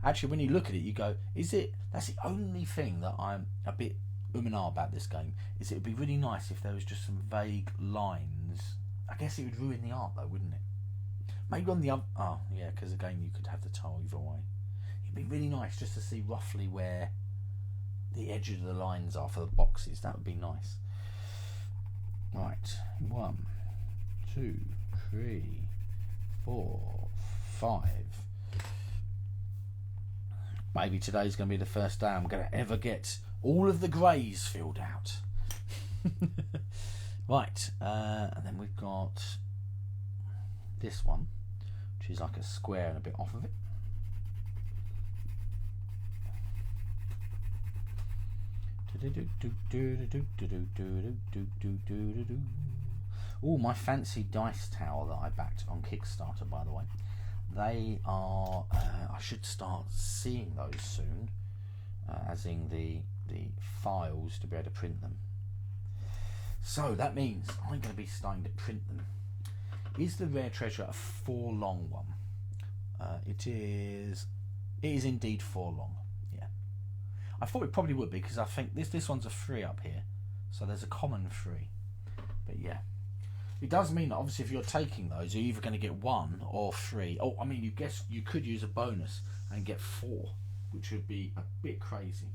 Actually, when you look at it, you go, is it? That's the only thing that I'm a bit and ah about this game, is it would be really nice if there was just some vague lines. I guess it would ruin the art though, wouldn't it? Maybe on the other... Oh, yeah, because again you could have the tile either way. It'd be really nice just to see roughly where the edge of the lines are for the boxes. That would be nice. Right, 1, 2, 3, 4, 5. Maybe today's going to be the first day I'm going to ever get all of the greys filled out. Right, and then we've got this one, which is like a square and a bit off of it. Oh, my fancy dice tower that I backed on Kickstarter, by the way. They are, I should start seeing those soon, as in the files to be able to print them. So that means I'm going to be starting to print them. Is the rare treasure a 4 long one? It is indeed 4 long. Yeah, I thought it probably would be, because I think this one's a 3 up here, so there's a common 3. But yeah, it does mean that obviously if you're taking those, you're either going to get 1 or 3. Oh, I mean, you could use a bonus and get 4, which would be a bit crazy.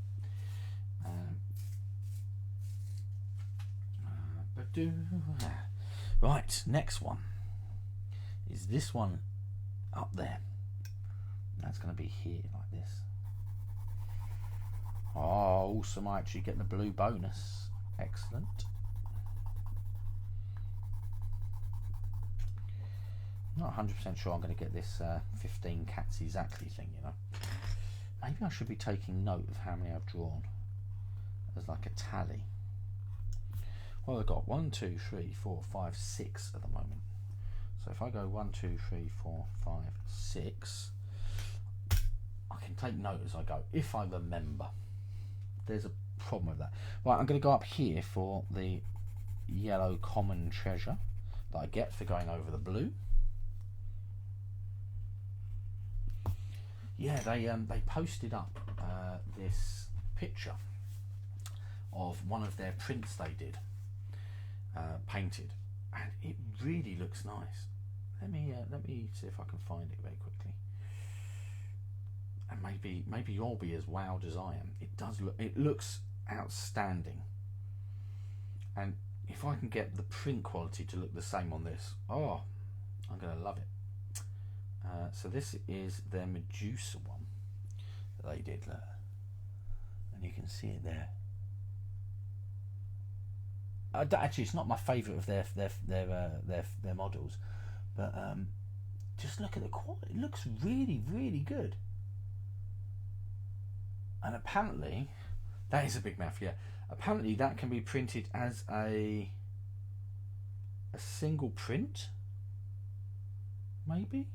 Right, next one is this one up there. That's going to be here like this. Oh, awesome! I actually get the blue bonus. Excellent. Not 100% sure I'm going to get this 15 cats exactly thing, you know. Maybe I should be taking note of how many I've drawn as like a tally. Well, I've got 1, 2, 3, 4, 5, 6 at the moment. So if I go 1, 2, 3, 4, 5, 6, I can take note as I go, if I remember. There's a problem with that. Right, I'm going to go up here for the yellow common treasure that I get for going over the blue. Yeah, they posted up this picture of one of their prints they did, painted, and it really looks nice. Let me see if I can find it very quickly, and maybe you'll be as wowed as I am. It looks outstanding. And if I can get the print quality to look the same on this, oh, I'm going to love it. So this is their Medusa one that they did, look. And you can see it there. Actually, it's not my favourite of their models, but just look at the quality. It looks really, really good. And apparently, that is a big mouth, yeah. Apparently, that can be printed as a single print. Maybe?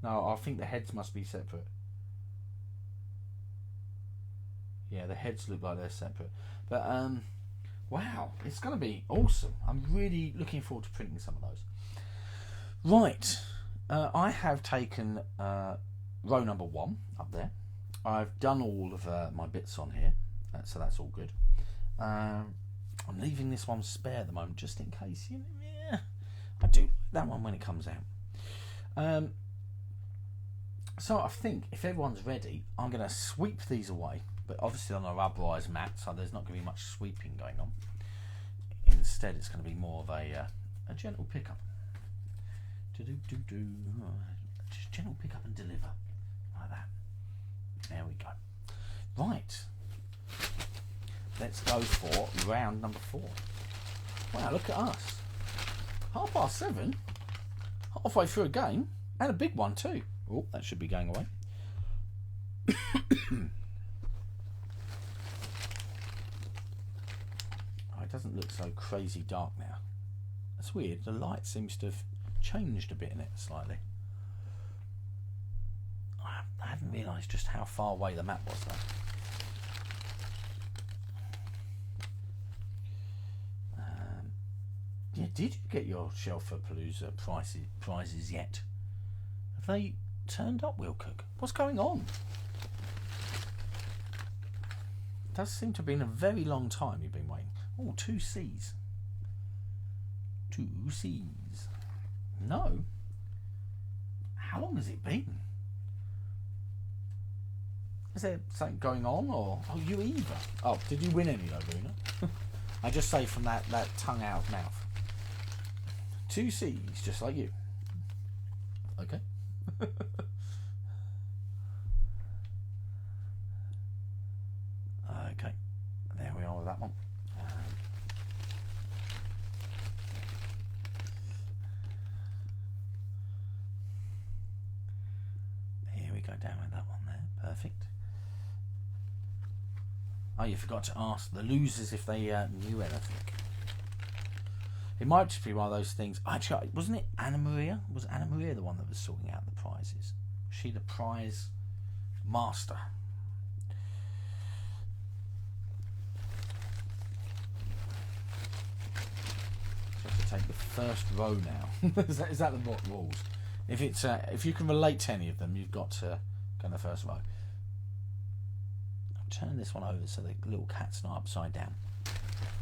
No, I think the heads must be separate. Yeah, the heads look like they're separate. But wow, it's going to be awesome. I'm really looking forward to printing some of those. Right, I have taken row number 1 up there. I've done all of my bits on here, so that's all good. I'm leaving this one spare at the moment, just in case. You know, yeah, I do that one when it comes out. So I think if everyone's ready, I'm going to sweep these away, but obviously on a rubberized mat, so there's not going to be much sweeping going on. Instead, it's going to be more of a gentle pickup. Just gentle pick up and deliver, like that. There we go. Right, let's go for round number 4. Wow, look at us. 7:30, halfway through a game, and a big one too. Oh, that should be going away. Oh, it doesn't look so crazy dark now. That's weird. The light seems to have changed a bit in it slightly. I hadn't realised just how far away the map was though. Yeah, did you get your Shelferpalooza prizes yet? Have they turned up, Wilcook? What's going on? It does seem to have been a very long time you've been waiting. Oh, 2 C's. 2 C's. No. How long has it been? Is there something going on, or you either? Oh, did you win any though, Luna? I just say from that tongue out of mouth. 2 C's, just like you. Okay. Okay, there we are with that one. Here we go down with that one there. Perfect. Oh, you forgot to ask the losers if they knew anything. It might just be one of those things. Actually, wasn't it Anna Maria? Was Anna Maria the one that was sorting out the prizes? Was she the prize master? So I have to take the first row now. is that the rules? If you can relate to any of them, you've got to go in the first row. Turn this one over so the little cat's not upside down.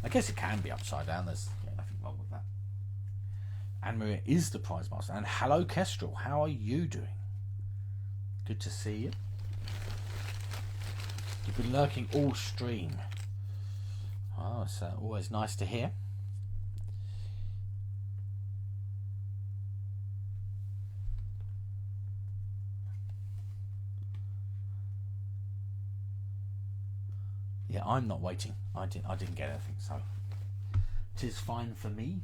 I guess it can be upside down. There's nothing wrong with that. Anne-Marie is the prize master. And hello, Kestrel. How are you doing? Good to see you. You've been lurking all stream. Oh, it's always nice to hear. Yeah, I'm not waiting. I didn't get anything, so 'tis fine for me.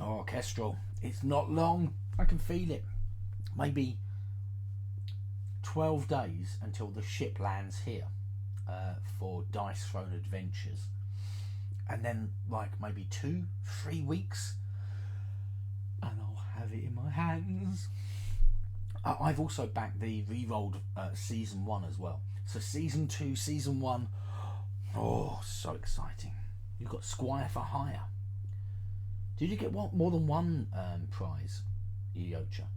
Oh, Kestrel, it's not long. I can feel it. Maybe 12 days until the ship lands here for Dice Throne Adventures, and then like maybe 2-3 weeks, and I'll have it in my hands. I've also backed the re-rolled season 1 as well. So season 2, season 1, oh, so exciting. You've got Squire for Hire. Did you get more than one prize, Yocha?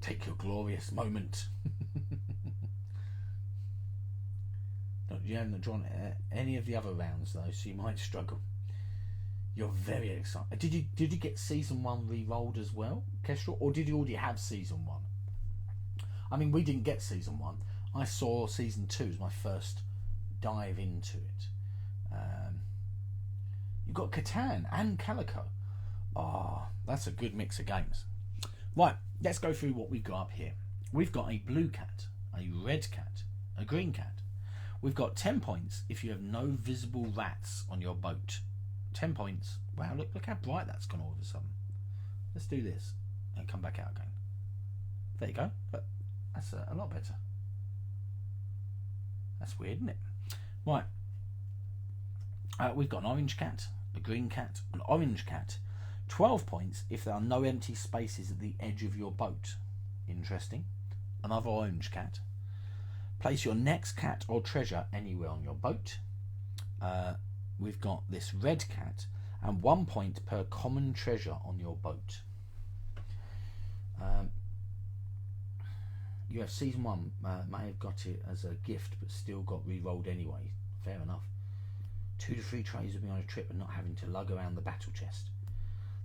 Take your glorious moment. You haven't drawn any of the other rounds though, so you might struggle. You're very excited. Did you get season 1 re-rolled as well, Kestrel, or did you already have season 1? I mean, we didn't get season 1. I saw season 2 as my first dive into it. You've got Catan and Calico. Oh, that's a good mix of games. Right, let's go through what we've got up here. We've got a blue cat, a red cat, a green cat. We've got 10 points if you have no visible rats on your boat. 10 points. Wow, look how bright that's gone all of a sudden. Let's do this and come back out again. There you go. But that's a lot better. That's weird, isn't it? Right. We've got an orange cat, a green cat, an orange cat. 12 points if there are no empty spaces at the edge of your boat. Interesting. Another orange cat. Place your next cat or treasure anywhere on your boat. We've got this red cat, and 1 point per common treasure on your boat. You have season 1, may have got it as a gift but still got re-rolled anyway. Fair enough. 2 to 3 trays of being on a trip and not having to lug around the battle chest.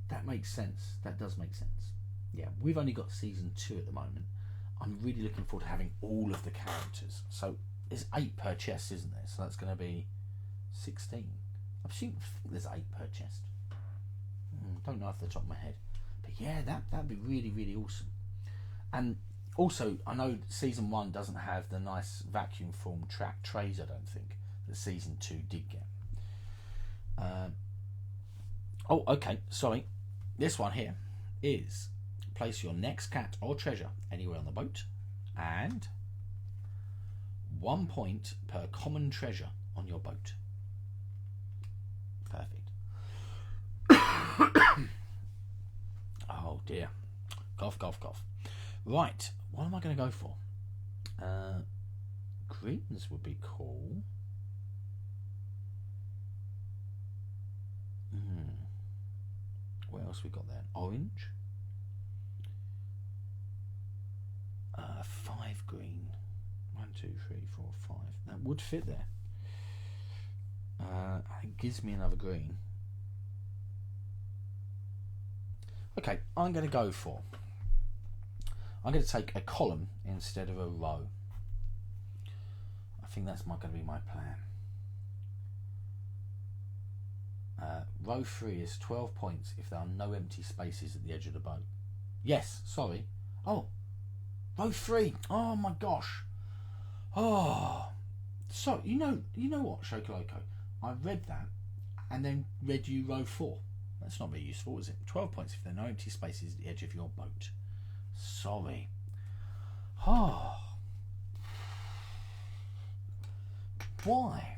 That makes sense. That does make sense. Yeah, we've only got season 2 at the moment. I'm really looking forward to having all of the characters. So there's 8 per chest, isn't there? So that's going to be 16. I think there's 8 per chest. Don't know off the top of my head. But yeah, that'd be really, really awesome. And also, I know season 1 doesn't have the nice vacuum form track trays, I don't think, that season 2 did get. Oh, okay, sorry. This one here is place your next cat or treasure anywhere on the boat, and 1 point per common treasure on your boat. Perfect. Oh dear. Cough, cough, cough. Right, what am I going to go for? Greens would be cool. What else we got there? Orange. 5 green. 1, 2, 3, 4, 5. That would fit there. It gives me another green. Okay, I'm going to take a column instead of a row. I think that's going to be my plan. Row 3 is 12 points if there are no empty spaces at the edge of the boat. Yes, sorry. Oh, row 3. Oh my gosh. Oh, so you know what, Shokoloco? I read that and then read you row 4. That's not very useful, is it? 12 points if there are no empty spaces at the edge of your boat. Sorry. Oh. Why?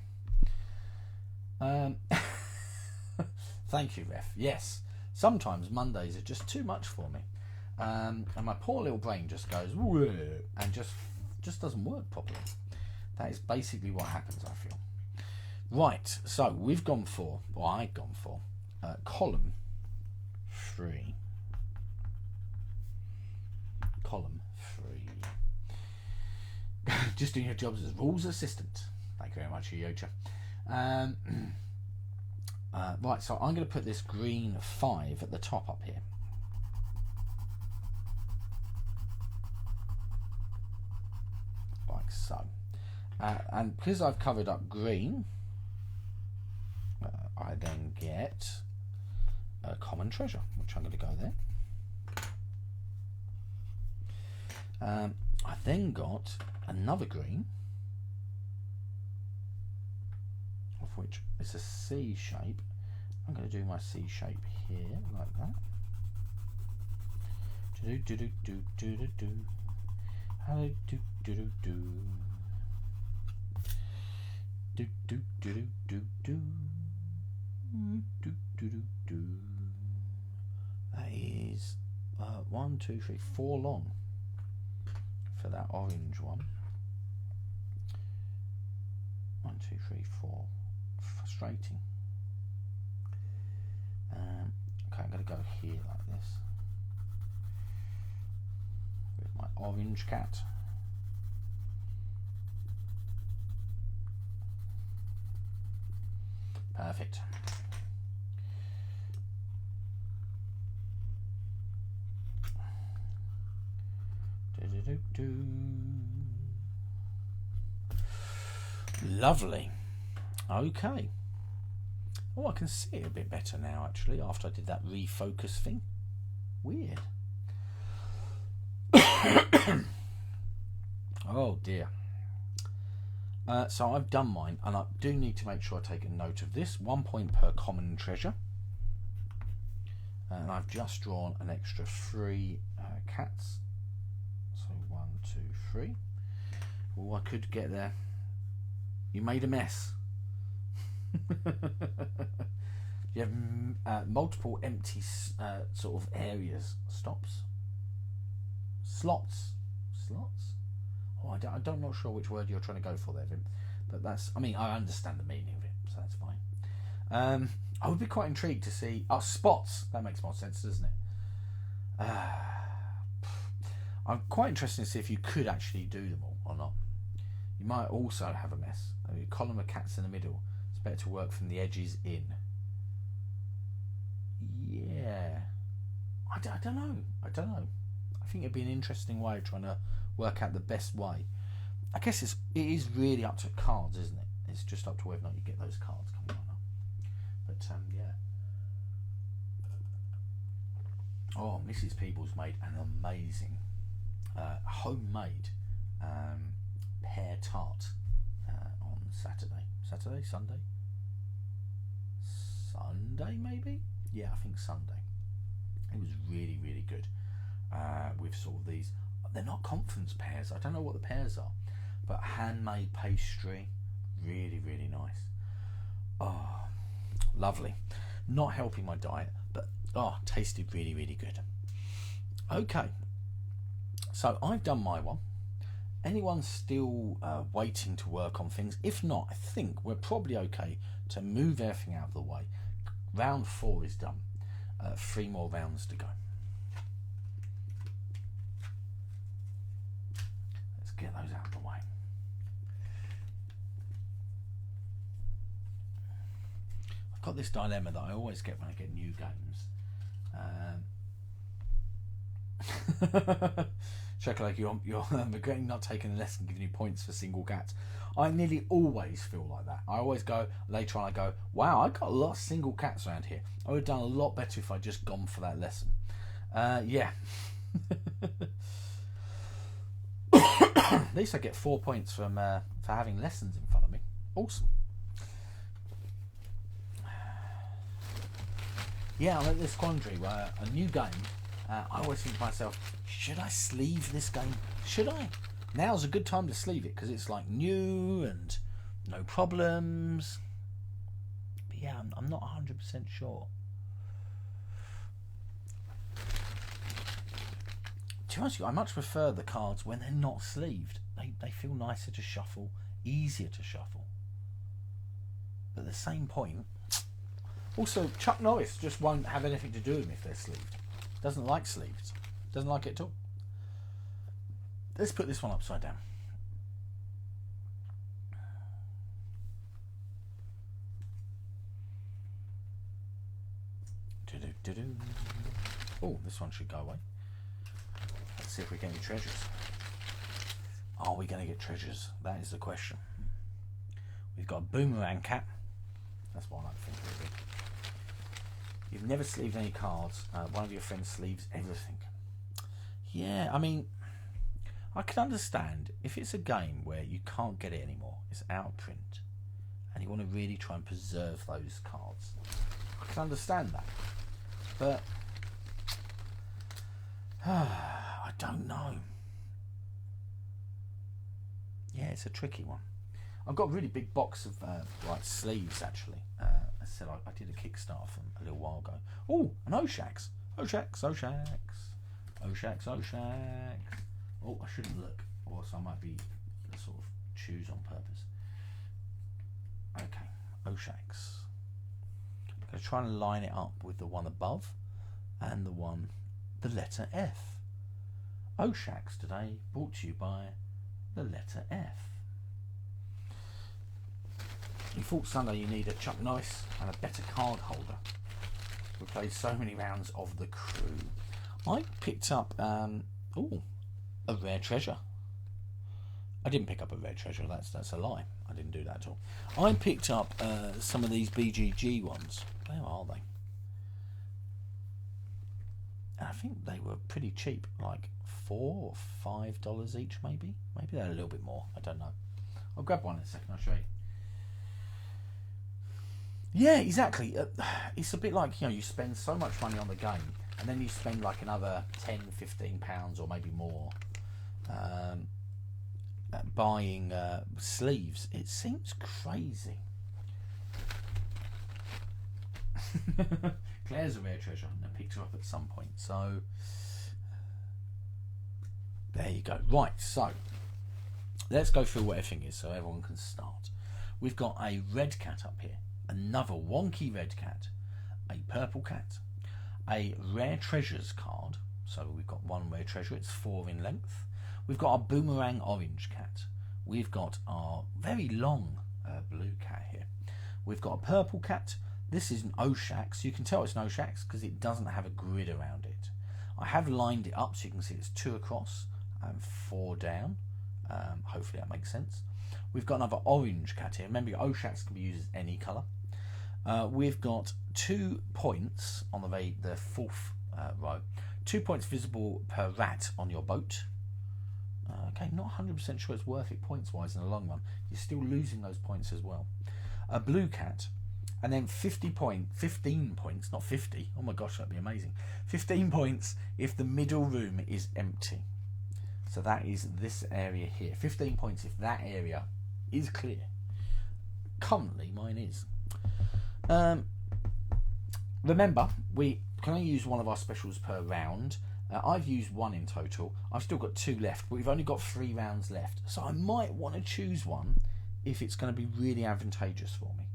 Thank you, Ref. Yes. Sometimes Mondays are just too much for me. And my poor little brain just goes and just doesn't work properly. That is basically what happens, I feel. Right, so we've gone for, or I've gone for, column 3. Column 3. Just doing your jobs as rules assistant. Thank you very much, Yocha. Right, so I'm going to put this green 5 at the top up here. Like so. And because I've covered up green, I then get a common treasure, which I'm going to go there. I then got another green, of which is a C shape. I'm going to do my C shape here, like that. Do do do do do do do. Hello, do do do do. Do do do do do do. Do do do do. That is 1, 2, 3, 4 long for that orange one. 1, 2, 3, 4. Frustrating. Okay, I'm going to go here like this with my orange cat. Perfect. Lovely. Okay. Oh, I can see it a bit better now, actually, after I did that refocus thing. Weird. Oh, dear. So I've done mine, and I do need to make sure I take a note of this. 1 point per common treasure. And I've just drawn an extra 3 cats. So 1, 2, 3. Oh, I could get there. You made a mess. You have multiple empty sort of areas. Slots? Oh, I'm not sure which word you're trying to go for there, Vim. But that's, I mean, I understand the meaning of it, so that's fine. I would be quite intrigued to see... Oh, spots. That makes more sense, doesn't it? I'm quite interested to see if you could actually do them all or not. You might also have a mess. A column of cats in the middle. It's better to work from the edges in. Yeah. I don't know. I think it'd be an interesting way of trying to work out the best way. I guess it is really up to cards, isn't it? It's just up to whether or not you get those cards coming on. But yeah. Oh, Mrs. Peebles made an amazing homemade pear tart on Sunday, maybe. Yeah, I think Sunday. It was really, really good. With sort of these, they're not conference pears. I don't know what the pears are, but handmade pastry, really, really nice. Oh, lovely. Not helping my diet, but tasted really, really good. Okay, so I've done my one. Anyone still waiting to work on things? If not, I think we're probably okay to move everything out of the way. Round 4 is done. 3 more rounds to go. Let's get those out of the way. I've got this dilemma that I always get when I get new games. Chocolate, you're regretting not taking a lesson giving you points for single cats. I nearly always feel like that. I always go later on, I go, wow, I got a lot of single cats around here. I would have done a lot better if I'd just gone for that lesson. Yeah. At least I get 4 points from for having lessons in front of me. Awesome. Yeah, I'm at this quandary where a new game, I always think to myself, should I sleeve this game? Should I? Now's a good time to sleeve it because it's like new and no problems. But yeah, I'm not 100% sure. To be honest with you, I much prefer the cards when they're not sleeved. They feel nicer to shuffle, easier to shuffle. But at the same point, also Chuck Norris just won't have anything to do with them if they're sleeved. Doesn't like sleeves. Doesn't like it at all. Let's put this one upside down. Oh, this one should go away. Let's see if we get any treasures. Are we going to get treasures? That is the question. We've got a boomerang cat. That's what I like to think it would be. You've never sleeved any cards. One of your friends sleeves everything. Yeah, I mean, I can understand if it's a game where you can't get it anymore, it's out of print, and you want to really try and preserve those cards. I can understand that, but I don't know. Yeah, it's a tricky one. I've got a really big box of like sleeves actually. I said I did a Kickstarter from a little while ago. Oh, an Oshax. Oh, I shouldn't look, or else I might be sort of choose on purpose. Okay, Oshax. I'm going to try and line it up with the one above and the letter F. Oshax today brought to you by the letter F. You thought Sunday you need a Chuck Norris and a better card holder. We played so many rounds of The Crew. I picked up a rare treasure. I didn't pick up a rare treasure. That's a lie. I didn't do that at all. I picked up some of these BGG ones. Where are they? And I think they were pretty cheap, like $4 or $5 each, maybe. Maybe they're a little bit more. I don't know. I'll grab one in a second. I'll show you. Yeah, exactly. It's a bit like, you spend so much money on the game, and then you spend like another £10, £15 or maybe more buying sleeves. It seems crazy. Claire's a rare treasure, and I picked her up at some point. So there you go. Right, so let's go through what everything is so everyone can start. We've got a red cat up here, another wonky red cat, a purple cat, a rare treasures card. So we've got one rare treasure, it's 4 in length. We've got our boomerang orange cat. We've got our very long blue cat here. We've got a purple cat. This is an Oshax. You can tell it's an Oshax because it doesn't have a grid around it. I have lined it up so you can see it's 2 across and 4 down. Hopefully that makes sense. We've got another orange cat here. Remember, your Oshax can be used as any colour. We've got 2 points on the fourth row. 2 points visible per rat on your boat. Okay, not 100% sure it's worth it points-wise in the long run. You're still losing those points as well. A blue cat, and then 15 points, not 50. Oh my gosh, that'd be amazing. 15 points if the middle room is empty. So that is this area here. 15 points if that area is clear. Currently, mine is. Remember, we can only use one of our specials per round. I've used 1 in total. I've still got 2 left, but we've only got 3 rounds left. So I might want to choose one if it's going to be really advantageous for me.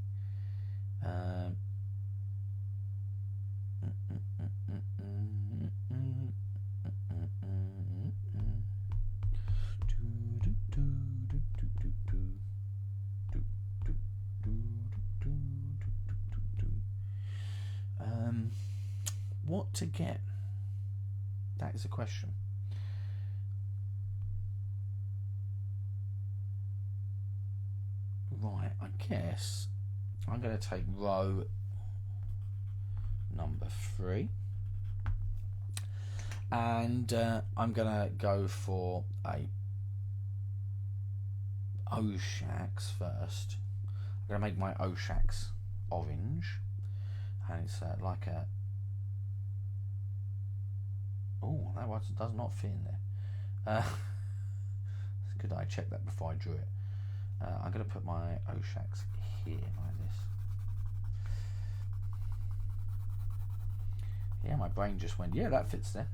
What to get? That is a question. Right, I guess I'm going to take row number 3. And I'm going to go for a Oshax first. I'm going to make my Oshax orange. And it's like a... Oh, that one does not fit in there. It's good that I checked that before I drew it. I'm going to put my Oshax here like this. Yeah, my brain just went, yeah, that fits there.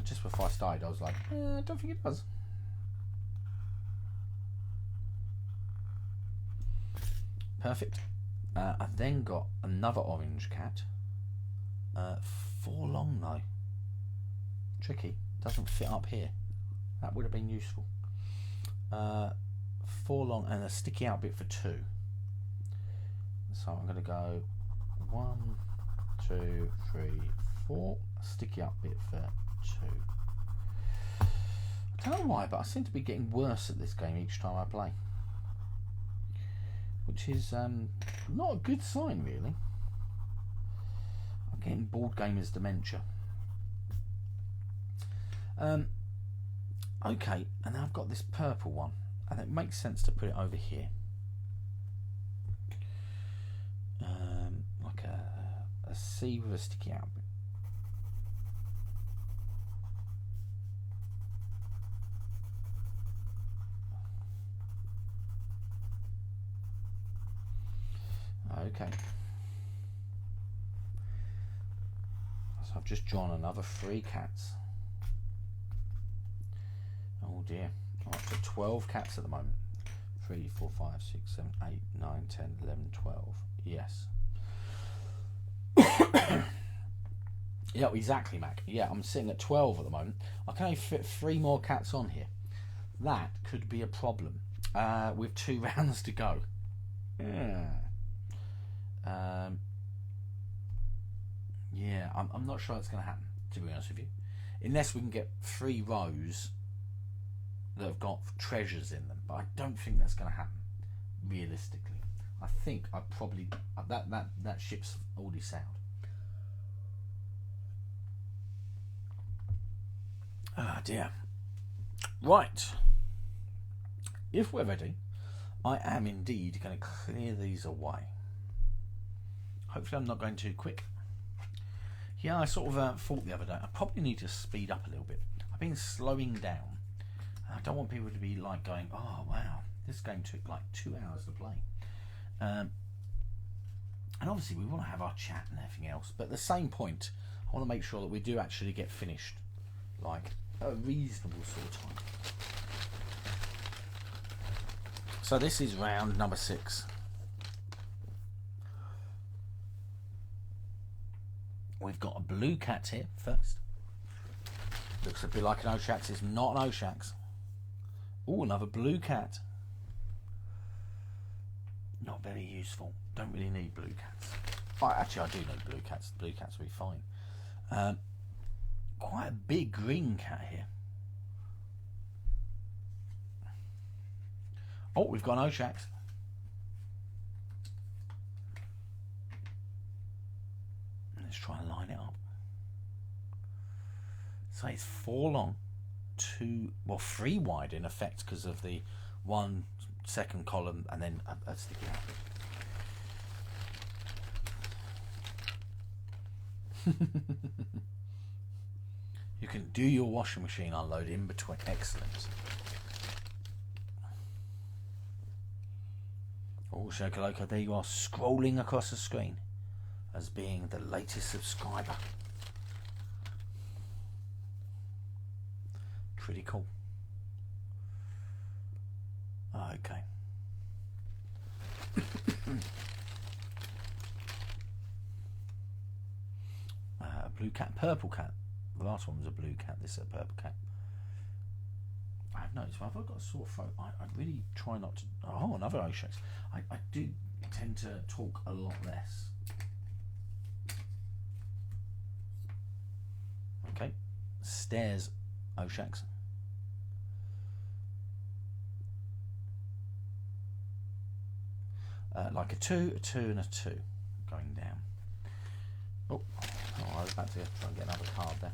Just before I started, I was like, I don't think it does. Perfect. I've then got another orange cat. 4 long though. Tricky. Doesn't fit up here. That would have been useful. 4 long and a sticky out bit for 2. So I'm going to go 1, 2, 3, 4. Sticky out bit for 2. I don't know why, but I seem to be getting worse at this game each time I play, which is not a good sign, really. I'm getting board gamers dementia. Okay, and I've got this purple one, and it makes sense to put it over here, like a C with a sticky out bit. Okay, so I've just drawn another 3 cats. Oh dear, I'm up to 12 cats at the moment. 3, 4, 5, 6, 7, 8, 9, 10, 11, 12. Yes. Yeah, exactly, Mac. Yeah, I'm sitting at 12 at the moment. I can only fit 3 more cats on here. That could be a problem with 2 rounds to go. Yeah. Yeah, I'm not sure it's going to happen, to be honest with you. unless we can get 3 rows that have got treasures in them. But I don't think that's going to happen realistically. I think I probably that ship's already sailed. Ah dear. Right. If we're ready, I am indeed going to clear these away. Hopefully I'm not going too quick. Yeah, I sort of thought the other day I probably need to speed up a little bit. I've been slowing down. I don't want people to be like going, oh wow, this game took like 2 hours to play. And obviously we want to have our chat and everything else, but at the same point I want to make sure that we do actually get finished like a reasonable sort of time. So this is round number 6. We've got a blue cat here first. Looks a bit like an Oshax. It's not an Oshax. Oh, another blue cat. Not very useful. Don't really need blue cats. Oh, actually, I do need blue cats. Blue cats will be fine. Quite a big green cat here. Oh, we've got an Oshax. Let's try and line it up. So it's 4 long, 3 wide in effect because of the 1 second column and then a sticky out. You can do your washing machine unload in between. Excellent. Oh, Shokoloco, there you are, scrolling across the screen as being the latest subscriber. Pretty cool. Okay. Blue cat, purple cat. The last one was a blue cat. This is a purple cat. I've noticed if I've got a sore throat, I really try not to. Oh, another Oshax. I do tend to talk a lot less. Okay. Stairs Oshax. Like a 2, a 2, and a 2 going down. Oh, I was about to try and get another card there.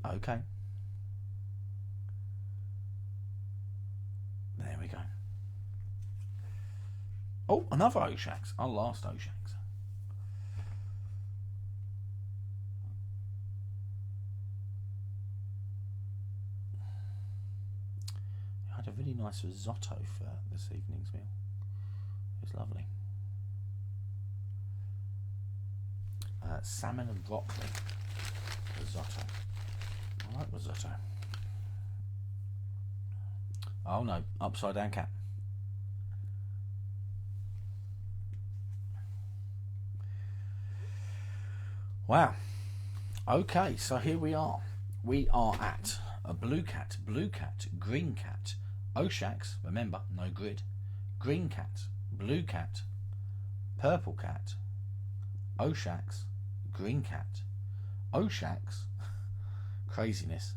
Okay. There we go. Oh, another Oshax. Our last Oshax. I had a really nice risotto for this evening's meal. It was lovely. Salmon and broccoli risotto. I like risotto. Oh no, upside down cat. Wow. Okay, so here we are. We are at a blue cat, green cat, Oshax, remember, no grid, green cat, blue cat, purple cat, Oshax, green cat, Oshax, craziness,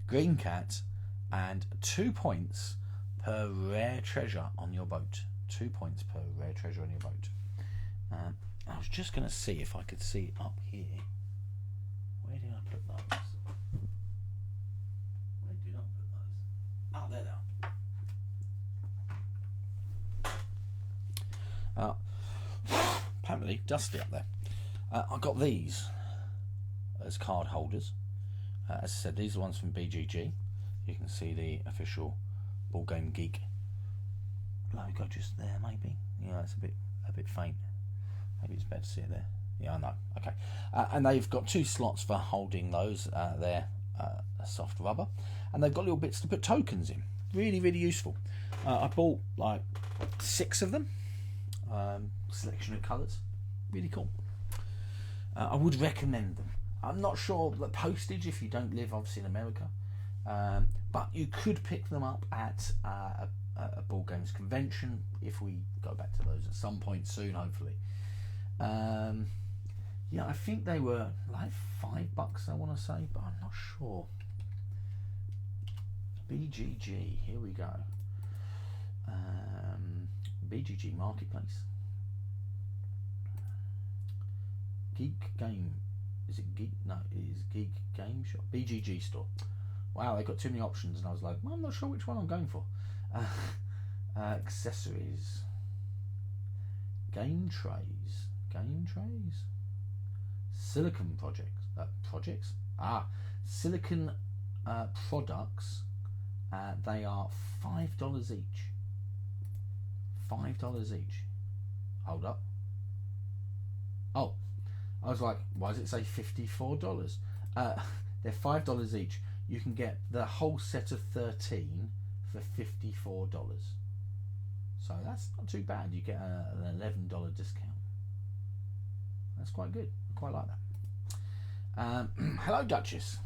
green cat, and 2 points per rare treasure on your boat. 2 points per rare treasure on your boat. I was just going to see if I could see up here. Where did I put those? Where did I put those? Oh, there they are. Apparently dusty up there. I got these as card holders. As I said, these are ones from BGG. You can see the official Board Game Geek logo just there, maybe. Yeah, it's a bit faint. Maybe it's better to see it there. Yeah, I know. Okay. And they've got 2 slots for holding those. They're soft rubber. And they've got little bits to put tokens in. Really, really useful. I bought like 6 of them. Selection of colours. Really cool. I would recommend them. I'm not sure the postage if you don't live obviously in America. But you could pick them up at a Board Games convention if we go back to those at some point soon, hopefully. Yeah, I think they were like $5, I want to say, but I'm not sure. BGG, here we go. BGG Marketplace. Geek Game. Is it Geek? No, it is Geek Game Shop. BGG Store. Wow, they got too many options, and I was like, well, I'm not sure which one I'm going for. Accessories. Game trays. Silicon projects. Silicon products. They are $5 each. $5 each. Hold up. Oh, I was like, why does it say $54? They're $5 each. You can get the whole set of 13 for $54. So that's not too bad. You get an $11 discount. That's quite good. I quite like that. Hello, Duchess.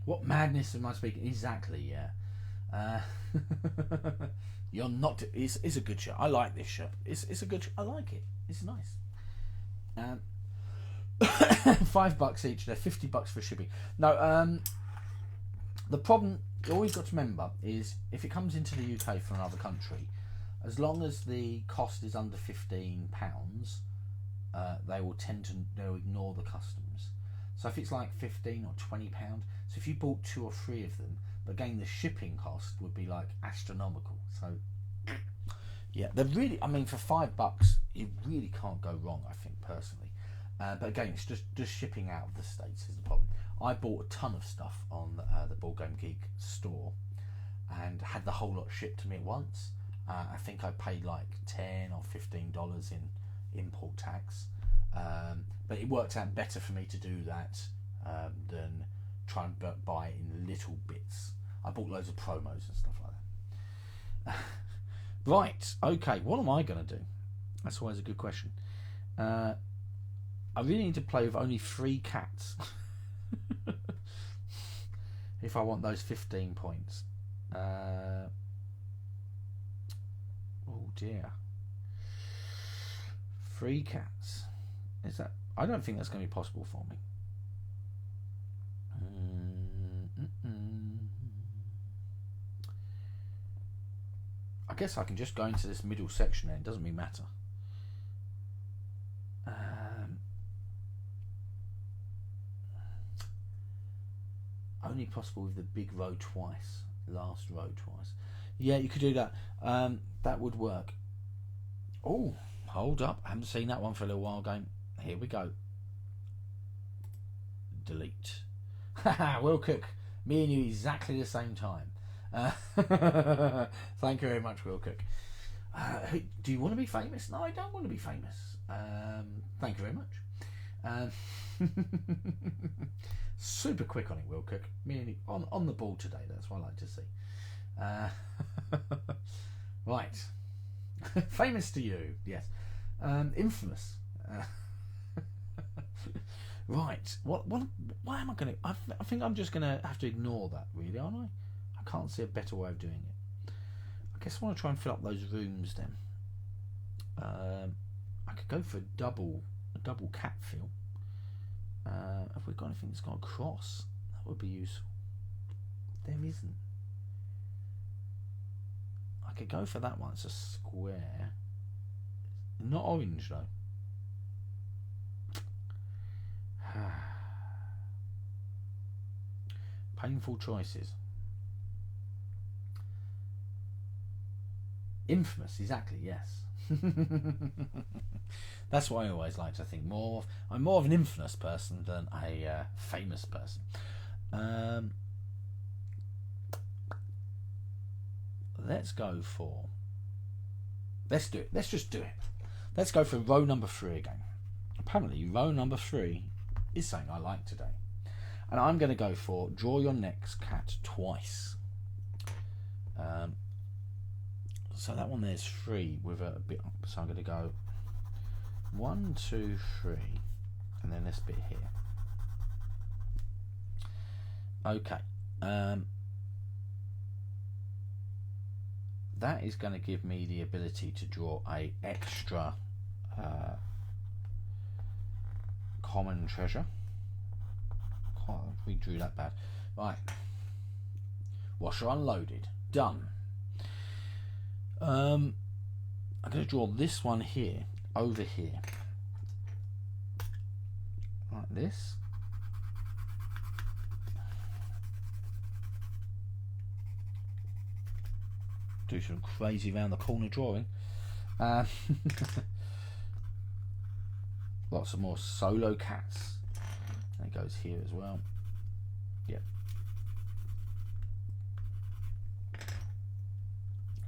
What madness am I speaking? Exactly, yeah. You're not. It's a good shirt. I like this shirt. It's a good shirt. I like it. It's nice. $5 each. They're $50 for shipping. No. The problem you always got to remember is if it comes into the UK from another country, as long as the cost is under £15, they will they'll ignore the customs. So if it's like £15 or £20, so if you bought 2 or 3 of them, but again the shipping cost would be like astronomical. So yeah, they're really. I mean, for $5, you really can't go wrong. I think personally, but again, it's just shipping out of the States is the problem. I bought a ton of stuff on the Board Game Geek store, and had the whole lot shipped to me at once. I think I paid like $10 or $15 in import tax, but it worked out better for me to do that than try and buy it in little bits. I bought loads of promos and stuff like that. Right, okay, what am I going to do? That's always a good question. I really need to play with only 3 cats if I want those 15 points. Oh dear. 3 cats. Is that? I don't think that's going to be possible for me. I guess I can just go into this middle section and it doesn't really matter. Only possible with the big row twice. Last row twice. Yeah, you could do that. That would work. Oh, hold up. I haven't seen that one for a little while going. Here we go. Delete. Will Cook. Me and you exactly the same time. Thank you very much, Will Cook. Do you want to be famous? No, I don't want to be famous. Thank you very much. Super quick on it, Will Cook. Me and you, on the ball today. That's what I like to see. Right. Famous to you, yes. Infamous. Right. Why am I going to? I think I'm just going to have to ignore that, really, aren't I? I can't see a better way of doing it. I guess I want to try and fill up those rooms then. I could go for a double cat fill. Have we got anything that's got a cross? That would be useful. There isn't. I could go for that one. It's a square. Not orange though. Painful choices. Infamous, exactly, yes. That's what I always like to think. I'm more of an infamous person than a famous person. Let's go for. Let's do it. Let's just do it. Let's go for row number 3 again. Apparently, row number 3 is something I like today, and I'm going to go for draw your next cat twice. So that one there's 3 with a bit up. So I'm going to go 1, 2, 3, and then this bit here. Okay. That is going to give me the ability to draw a extra common treasure. We drew that bad. Right. Washer unloaded. Done. I'm going to draw this one here, over here. Like this. Do some crazy round the corner drawing. Lots of more solo cats. That goes here as well. Yep.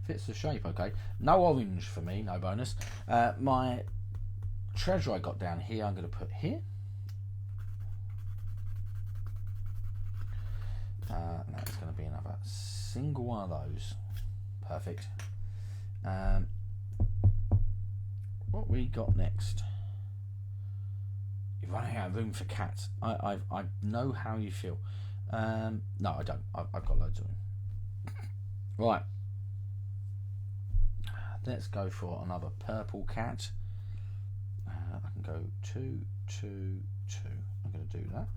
Fits the shape okay. No orange for me, no bonus. My treasure I got down here, I'm going to put here. And that's going to be another single one of those. Perfect. What we got next? You're running out of room for cats. I know how you feel. No, I don't. I've got loads of them. Right. Let's go for another purple cat. I can go 2, 2, 2. I'm going to do that.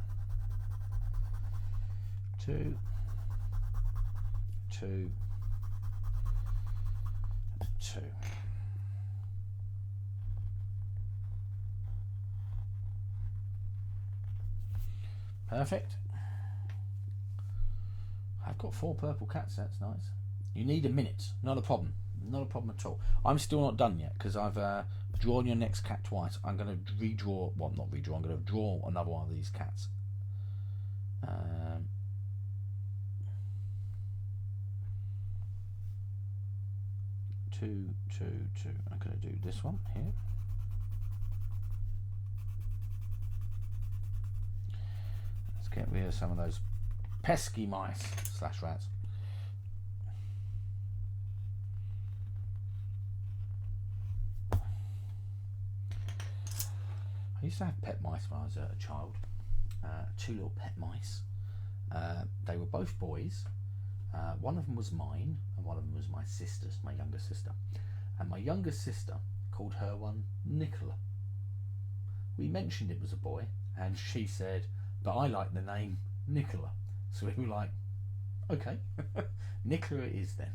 2, 2, 2. Perfect. I've got 4 purple cats. That's nice. You need a minute. Not a problem. Not a problem at all. I'm still not done yet because I've drawn your next cat twice. I'm going to redraw. Well, not redraw. I'm going to draw another one of these cats. 2, 2, 2. I'm going to do this one here. Let's get rid of some of those pesky mice / rats. I used to have pet mice when I was a child. 2 little pet mice. They were both boys. One of them was mine, and one of them was my sister's, my younger sister. And my younger sister called her one Nicola. We mentioned it was a boy, and she said, but I like the name Nicola. So we were like, okay, Nicola it is then.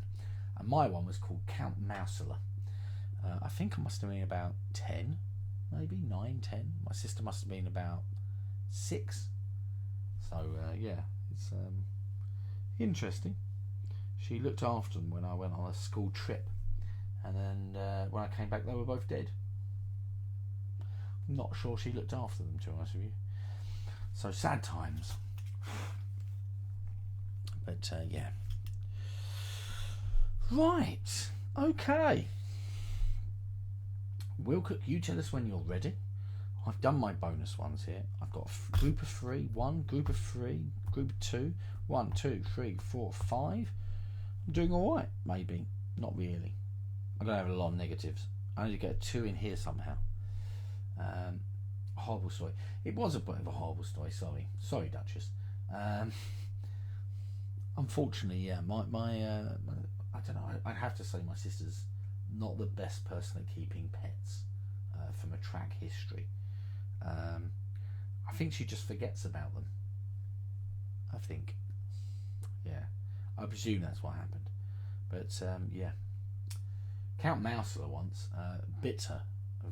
And my one was called Count Mousela. I think I must have been about 10, maybe 9, 10. My sister must have been about 6. So yeah, it's interesting. She looked after them when I went on a school trip, and then when I came back they were both dead. I'm not sure she looked after them, to be honest with you. So sad times. But yeah. Right. Okay. Wilcook, you tell us when you're ready. I've done my bonus ones here. I've got a group of 3, 1, group of 3, group of 2, 1, 2, 3, 4, 5. I'm doing alright, maybe. Not really. I'm going to have a lot of negatives. I need to get a 2 in here somehow. Horrible story. It was a bit of a horrible story, sorry Duchess. Unfortunately, yeah, my I don't know, I'd have to say my sister's not the best person at keeping pets from a track history. I think she just forgets about them. I think. Yeah. I presume that's what happened. But yeah. Count Mousela once bit her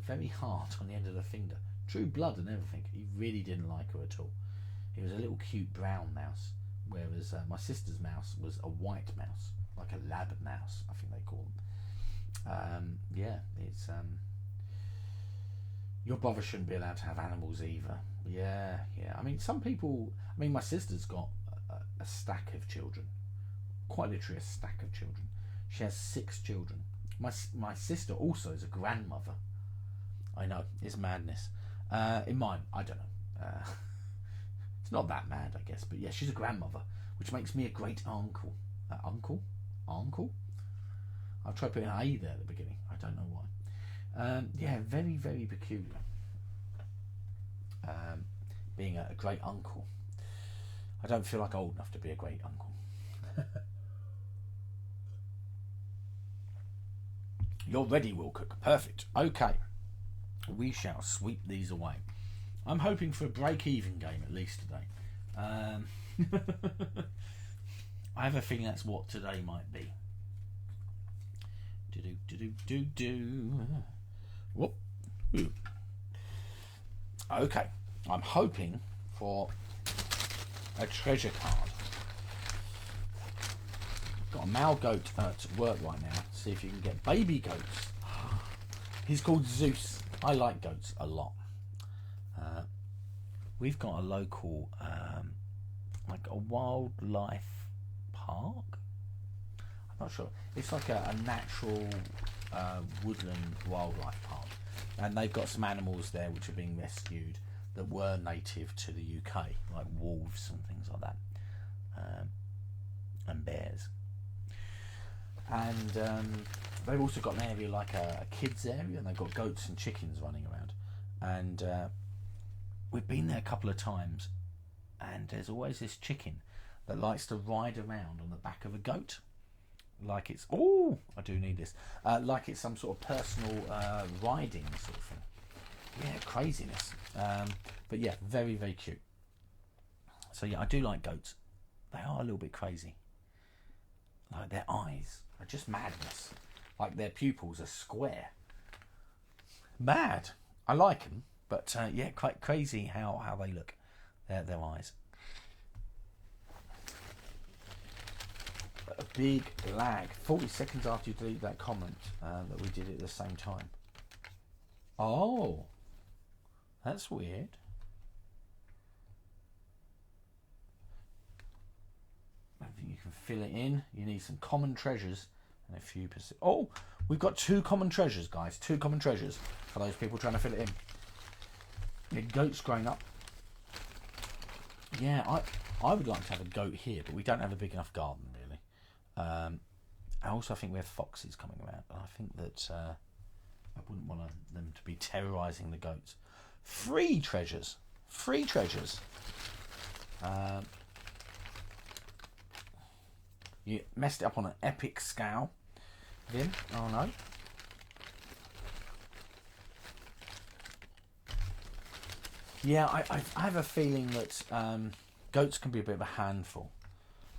very hard on the end of the finger. Drew blood and everything. He really didn't like her at all. He was a little cute brown mouse, whereas my sister's mouse was a white mouse, like a lab mouse, I think they call them. Yeah, it's your brother shouldn't be allowed to have animals either. Yeah. I mean, some people. I mean, my sister's got a stack of children, quite literally a stack of children. She has 6 children. My sister also is a grandmother. I know, it's madness. In mine, I don't know. It's not that mad, I guess, but yeah, she's a grandmother, which makes me a great uncle. Uncle? I'll try putting an A there at the beginning. I don't know why. Yeah, very, very peculiar. Being a great uncle. I don't feel like old enough to be a great uncle. You're ready, Wilcook. Perfect. Okay. We shall sweep these away. I'm hoping for a break-even game at least today. Um, I have a feeling that's what today might be. Whoop. Ooh. Okay, I'm hoping for a treasure card. Got a male goat at work right now. See if you can get baby goats. He's called Zeus. I like goats a lot. We've got a local, like a wildlife park. I'm not sure. It's like a natural woodland wildlife park, and they've got some animals there which are being rescued that were native to the UK, like wolves and things like that, and bears. And they've also got an area like a kids area, and they've got goats and chickens running around. And we've been there a couple of times, and there's always this chicken that likes to ride around on the back of a goat, like it's I do need this, like it's some sort of personal riding sort of thing. Yeah, craziness. But yeah, very, very cute. So yeah, I do like goats. They are a little bit crazy. Like their eyes are just madness. Like their pupils are square. Mad. I like them, but yeah, quite crazy how they look. Their eyes. A big lag. 40 seconds after you delete that comment that we did it at the same time. Oh, that's weird. I think you can fill it in. You need some common treasures and a few percent. Oh, we've got 2 common treasures, guys. 2 common treasures for those people trying to fill it in. Yeah, goats growing up. Yeah, I would like to have a goat here, but we don't have a big enough garden, really. I also think we have foxes coming around, and I think that I wouldn't want them to be terrorising the goats. Free treasures. Free treasures. You messed it up on an epic scale, Vim. Oh no. Yeah, I have a feeling that goats can be a bit of a handful,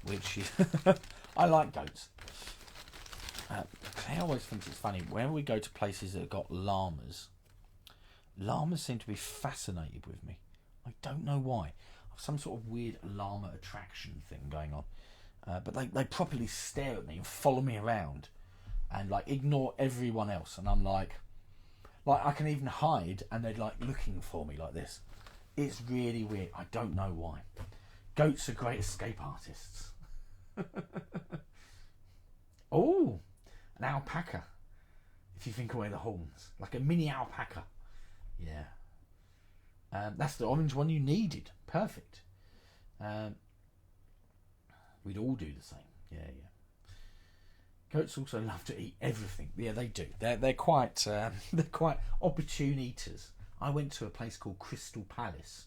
which is I like goats. Claire always thinks it's funny whenever we go to places that have got llamas. Llamas seem to be fascinated with me. I don't know why. Some sort of weird llama attraction thing going on. But they properly stare at me and follow me around and like ignore everyone else, and I'm like I can even hide and they're like looking for me like this. It's really weird. I don't know why. Goats are great escape artists. Oh, an alpaca. If you think away the horns, like a mini alpaca. Yeah. That's the orange one you needed. Perfect. We'd all do the same. Yeah. Goats also love to eat everything. Yeah, they do. They're quite opportune eaters. I went to a place called Crystal Palace.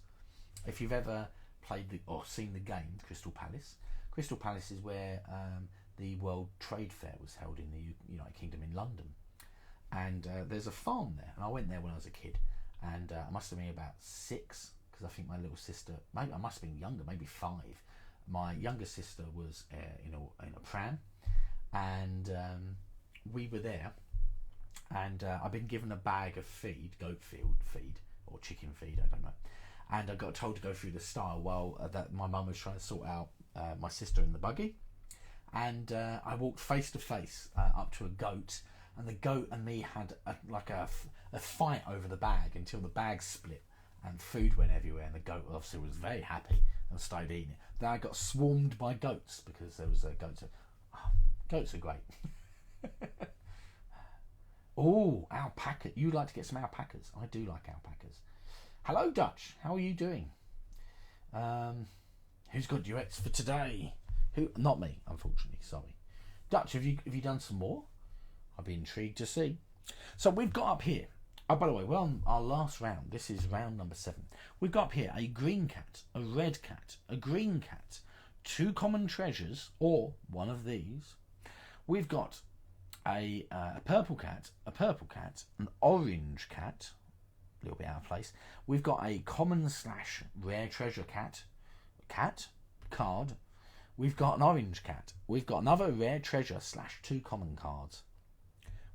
If you've ever played or seen the game Crystal Palace is where the World Trade Fair was held in the United Kingdom in London, and there's a farm there. And I went there when I was a kid, and I must have been about 6, because I think my little sister, maybe I must have been younger, maybe 5. My younger sister was in a pram, and we were there, and I've been given a bag of feed, goat feed or chicken feed, I don't know, and I got told to go through the stile while that my mum was trying to sort out my sister in the buggy, and I walked face to face up to a goat, and the goat and me had a fight over the bag until the bag split and food went everywhere, and the goat obviously was very happy and started eating it. Then I got swarmed by goats because there was a goat. Goats are great. Oh, alpaca. You'd like to get some alpacas. I do like alpacas. Hello, Dutch. How are you doing? Who's got duets for today? Who? Not me, unfortunately. Sorry. Dutch, have you done some more? I'd be intrigued to see. So we've got up here. Oh, by the way, we're on our last round. This is round number 7. We've got up here a green cat, a red cat, a green cat, 2 common treasures, or one of these. We've got a purple cat, an orange cat, a little bit out of place. We've got a common / rare treasure card. We've got an orange cat. We've got another rare treasure / 2 common cards.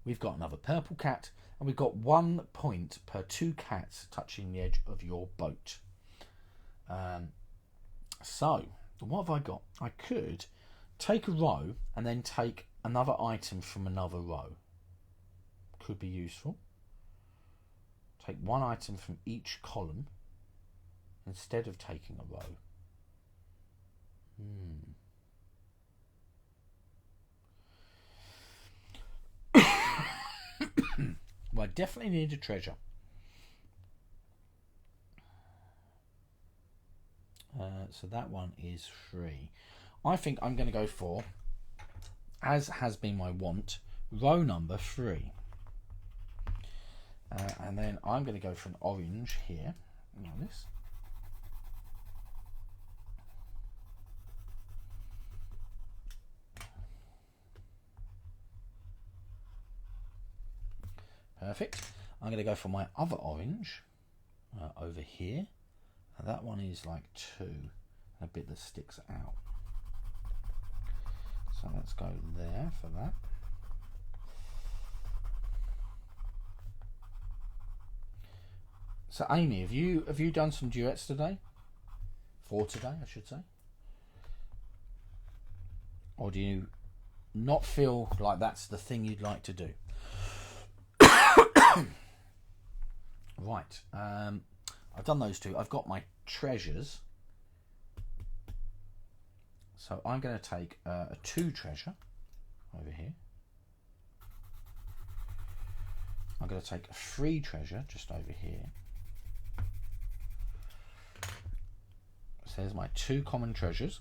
We've got another purple cat, and we've got 1 point per 2 cats touching the edge of your boat. So, what have I got? I could take a row and then take another item from another row. Could be useful. Take 1 item from each column instead of taking a row. Well, I definitely need a treasure. So that one is free. I think I'm going to go for, as has been my want, row number 3. And then I'm going to go for an orange here. Like this. Perfect. I'm going to go for my other orange over here. And that one is like 2. A bit that sticks out. So let's go there for that. So Amy, have you done some duets today? For today, I should say. Or do you not feel like that's the thing you'd like to do? Right. I've done those 2. I've got my treasures. So I'm going to take a 2 treasure over here. I'm going to take a 3 treasure just over here. So there's my 2 common treasures.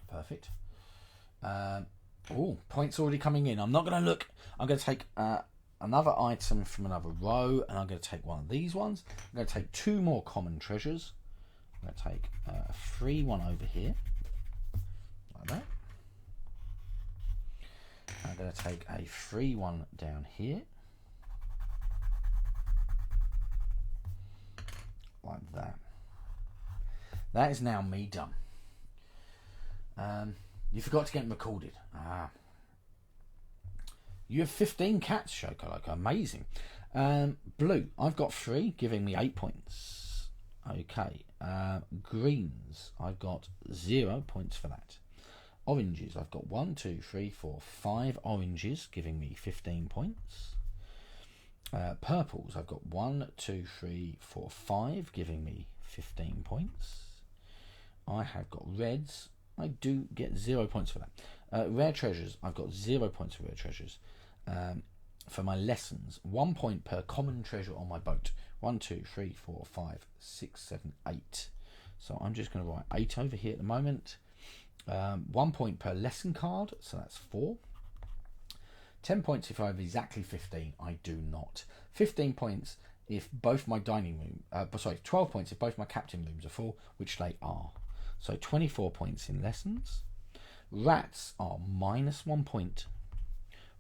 Perfect. Points already coming in. I'm not going to look. I'm going to take another item from another row, and I'm going to take one of these ones. I'm going to take 2 more common treasures. I'm going to take a free one over here, like that. I'm going to take a free one down here, like that. That is now me done. You forgot to get them recorded. You have 15 cats, Shoko. Amazing. Blue, I've got 3, giving me 8 points. Okay. Greens, I've got 0 points for that. Oranges, I've got 1, 2, 3, 4, 5 oranges, giving me 15 points. Purples, I've got 1, 2, 3, 4, 5, giving me 15 points. I have got reds. I do get 0 points for that. Rare treasures, I've got 0 points for rare treasures. For my lessons, 1 point per common treasure on my boat. 1, 2, 3, 4, 5, 6, 7, 8. So I'm just going to write 8 over here at the moment. 1 point per lesson card, so that's 4. 10 points if I have exactly 15. I do not. 15 points if both my dining room, 12 points if both my captain rooms are full, which they are. So 24 points in lessons. Rats are minus 1 point.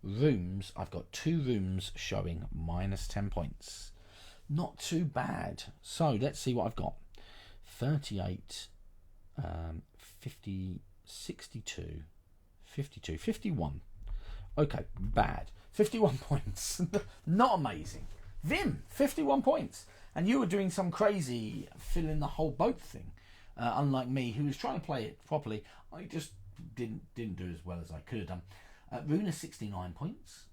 Rooms, I've got 2 rooms showing minus 10 points. Not too bad. So let's see what I've got. 38, 50, 62, 52, 51. Okay, bad. 51 points. Not amazing. Vim, 51 points. And you were doing some crazy fill in the whole boat thing. Unlike me, who was trying to play it properly. I just didn't do as well as I could have done. Runa, 69 points.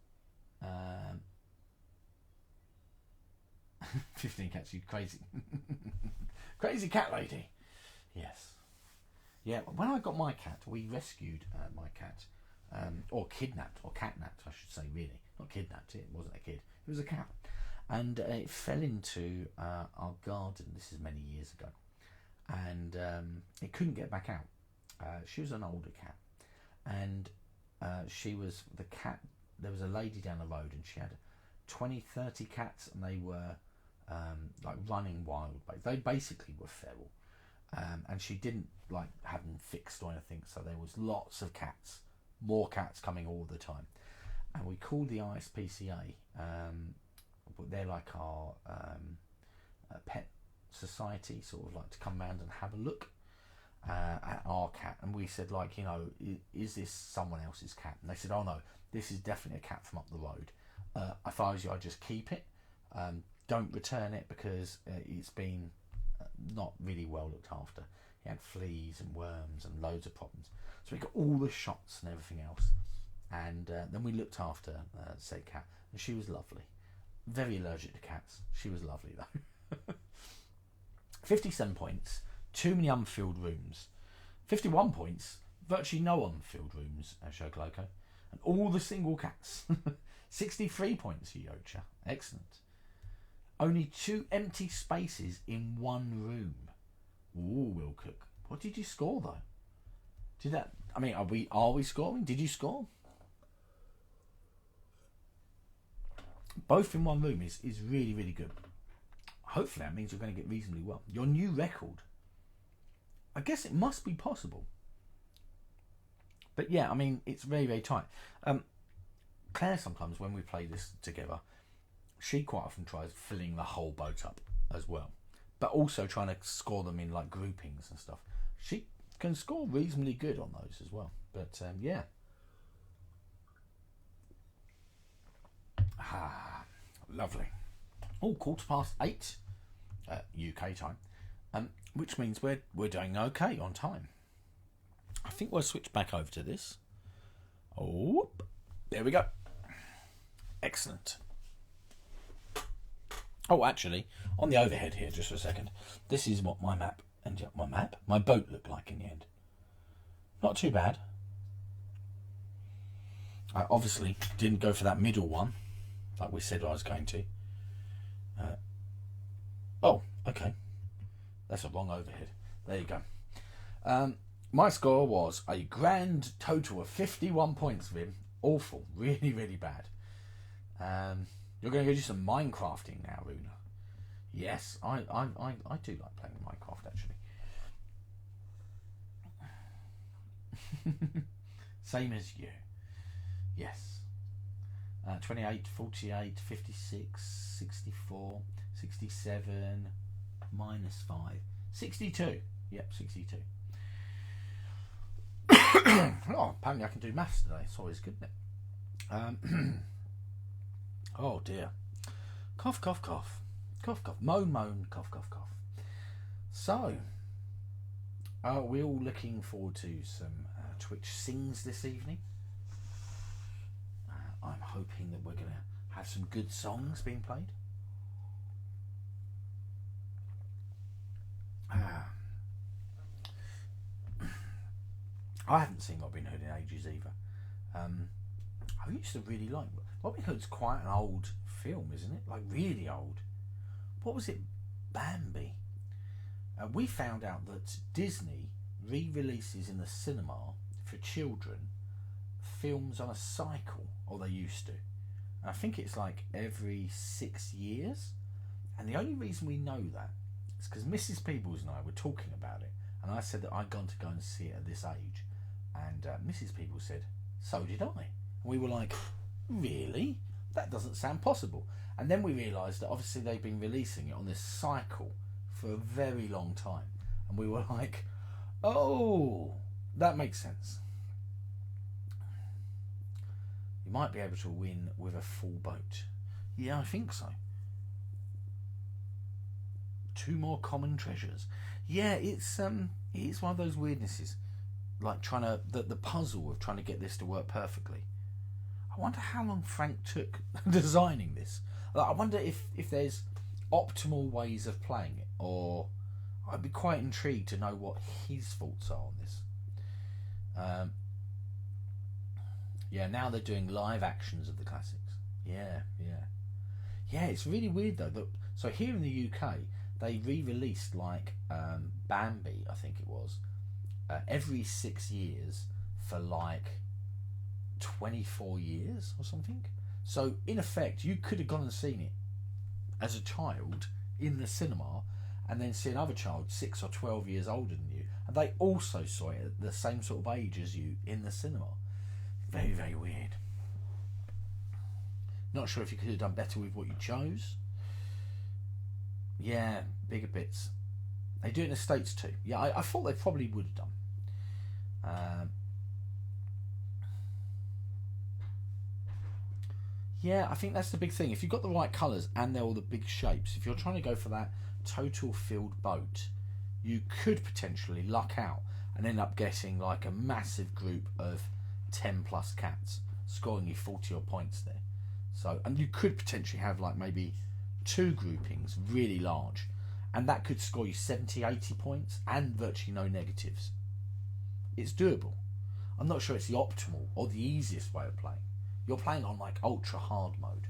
15 cats, you crazy. Crazy cat lady. Yes. Yeah, when I got my cat, we rescued my cat. Or kidnapped, or catnapped, I should say, really. Not kidnapped, it wasn't a kid. It was a cat. And it fell into our garden. This is many years ago. And it couldn't get back out. She was an older cat. And she was the cat. There was a lady down the road, and she had 20, 30 cats, and they were like running wild. They basically were feral. And she didn't like have them fixed or anything, so there was lots of cats. More cats coming all the time. And we called the ISPCA they're like our pet society, sort of like to come round and have a look at our cat. And we said, like, you know, is this someone else's cat? And they said, oh no, this is definitely a cat from up the road. If I was you, I'd just keep it. Don't return it, because it's been not really well looked after. He had fleas and worms and loads of problems. So we got all the shots and everything else. And then we looked after said cat, and she was lovely. Very allergic to cats. She was lovely though. 57 points, too many unfilled rooms. 51 points, virtually no unfilled rooms at Shokoloco. And all the single cats. 63 points for Yocha. Excellent. Only 2 empty spaces in one room. Ooh, Will Cook. What did you score though? Did that? I mean, are we scoring? Did you score? Both in one room is really, really good. Hopefully that means you're going to get reasonably well. Your new record. I guess it must be possible. But yeah, I mean, it's very, very tight. Claire, sometimes when we play this together, she quite often tries filling the whole boat up as well, but also trying to score them in like groupings and stuff. She can score reasonably good on those as well. But yeah. Lovely. Oh, 8:15 UK time, which means we're doing okay on time. I think we'll switch back over to this. Oh, there we go. Excellent. Oh, actually, on the overhead here, just for a second, this is what my boat looked like in the end. Not too bad. I obviously didn't go for that middle one, like we said I was going to. Oh, okay. That's a wrong overhead. There you go. My score was a grand total of 51 points, Vim. Awful. Really, really bad. You're going to go do some Minecrafting now, Runa. Yes, I do like playing Minecraft, actually. Same as you. Yes. 28, 48, 56, 64, 67, minus 5. 62. Yep, 62. Oh, apparently I can do maths today. It's always good, isn't it? Oh dear. Cough, cough, cough. Cough, cough. Moan, moan, cough, cough, cough. So, we're all looking forward to some Twitch sings this evening. I'm hoping that we're going to have some good songs being played. I haven't seen Robin Hood in ages either. I used to really like Robin Hood's quite an old film, isn't it? Like really old. What was it? Bambi. We found out that Disney re-releases in the cinema for children films on a cycle, or they used to. And I think it's like every 6 years. And the only reason we know that is because Mrs. Peebles and I were talking about it, and I said that I'd gone to go and see it at this age, and Mrs. Peebles said, so did I. And we were like, really? That doesn't sound possible. And then we realised that obviously they've been releasing it on this cycle for a very long time, and we were like, oh, that makes sense. You might be able to win with a full boat. Yeah, I think so. 2 more common treasures. Yeah, it's one of those weirdnesses, like trying to the puzzle of trying to get this to work perfectly. I wonder how long Frank took designing this. I wonder if there's optimal ways of playing it, or I'd be quite intrigued to know what his thoughts are on this. Yeah, now they're doing live actions of the classics. Yeah. It's really weird though. So here in the UK, they re-released like Bambi, I think it was, every 6 years for like 24 years or something. So in effect, you could have gone and seen it as a child in the cinema, and then see another child 6 or 12 years older than you, and they also saw it at the same sort of age as you in the cinema. Very, very weird. Not sure if you could have done better with what you chose. Yeah, bigger bits. They do it in the States too. Yeah, I thought they probably would have done. Yeah, I think that's the big thing. If you've got the right colours and they're all the big shapes, if you're trying to go for that total filled boat, you could potentially luck out and end up getting like a massive group of 10 plus cats, scoring you 40 odd points there. So, and you could potentially have like maybe 2 groupings really large, and that could score you 70, 80 points and virtually no negatives. It's doable. I'm not sure it's the optimal or the easiest way of playing. You're playing on like ultra hard mode.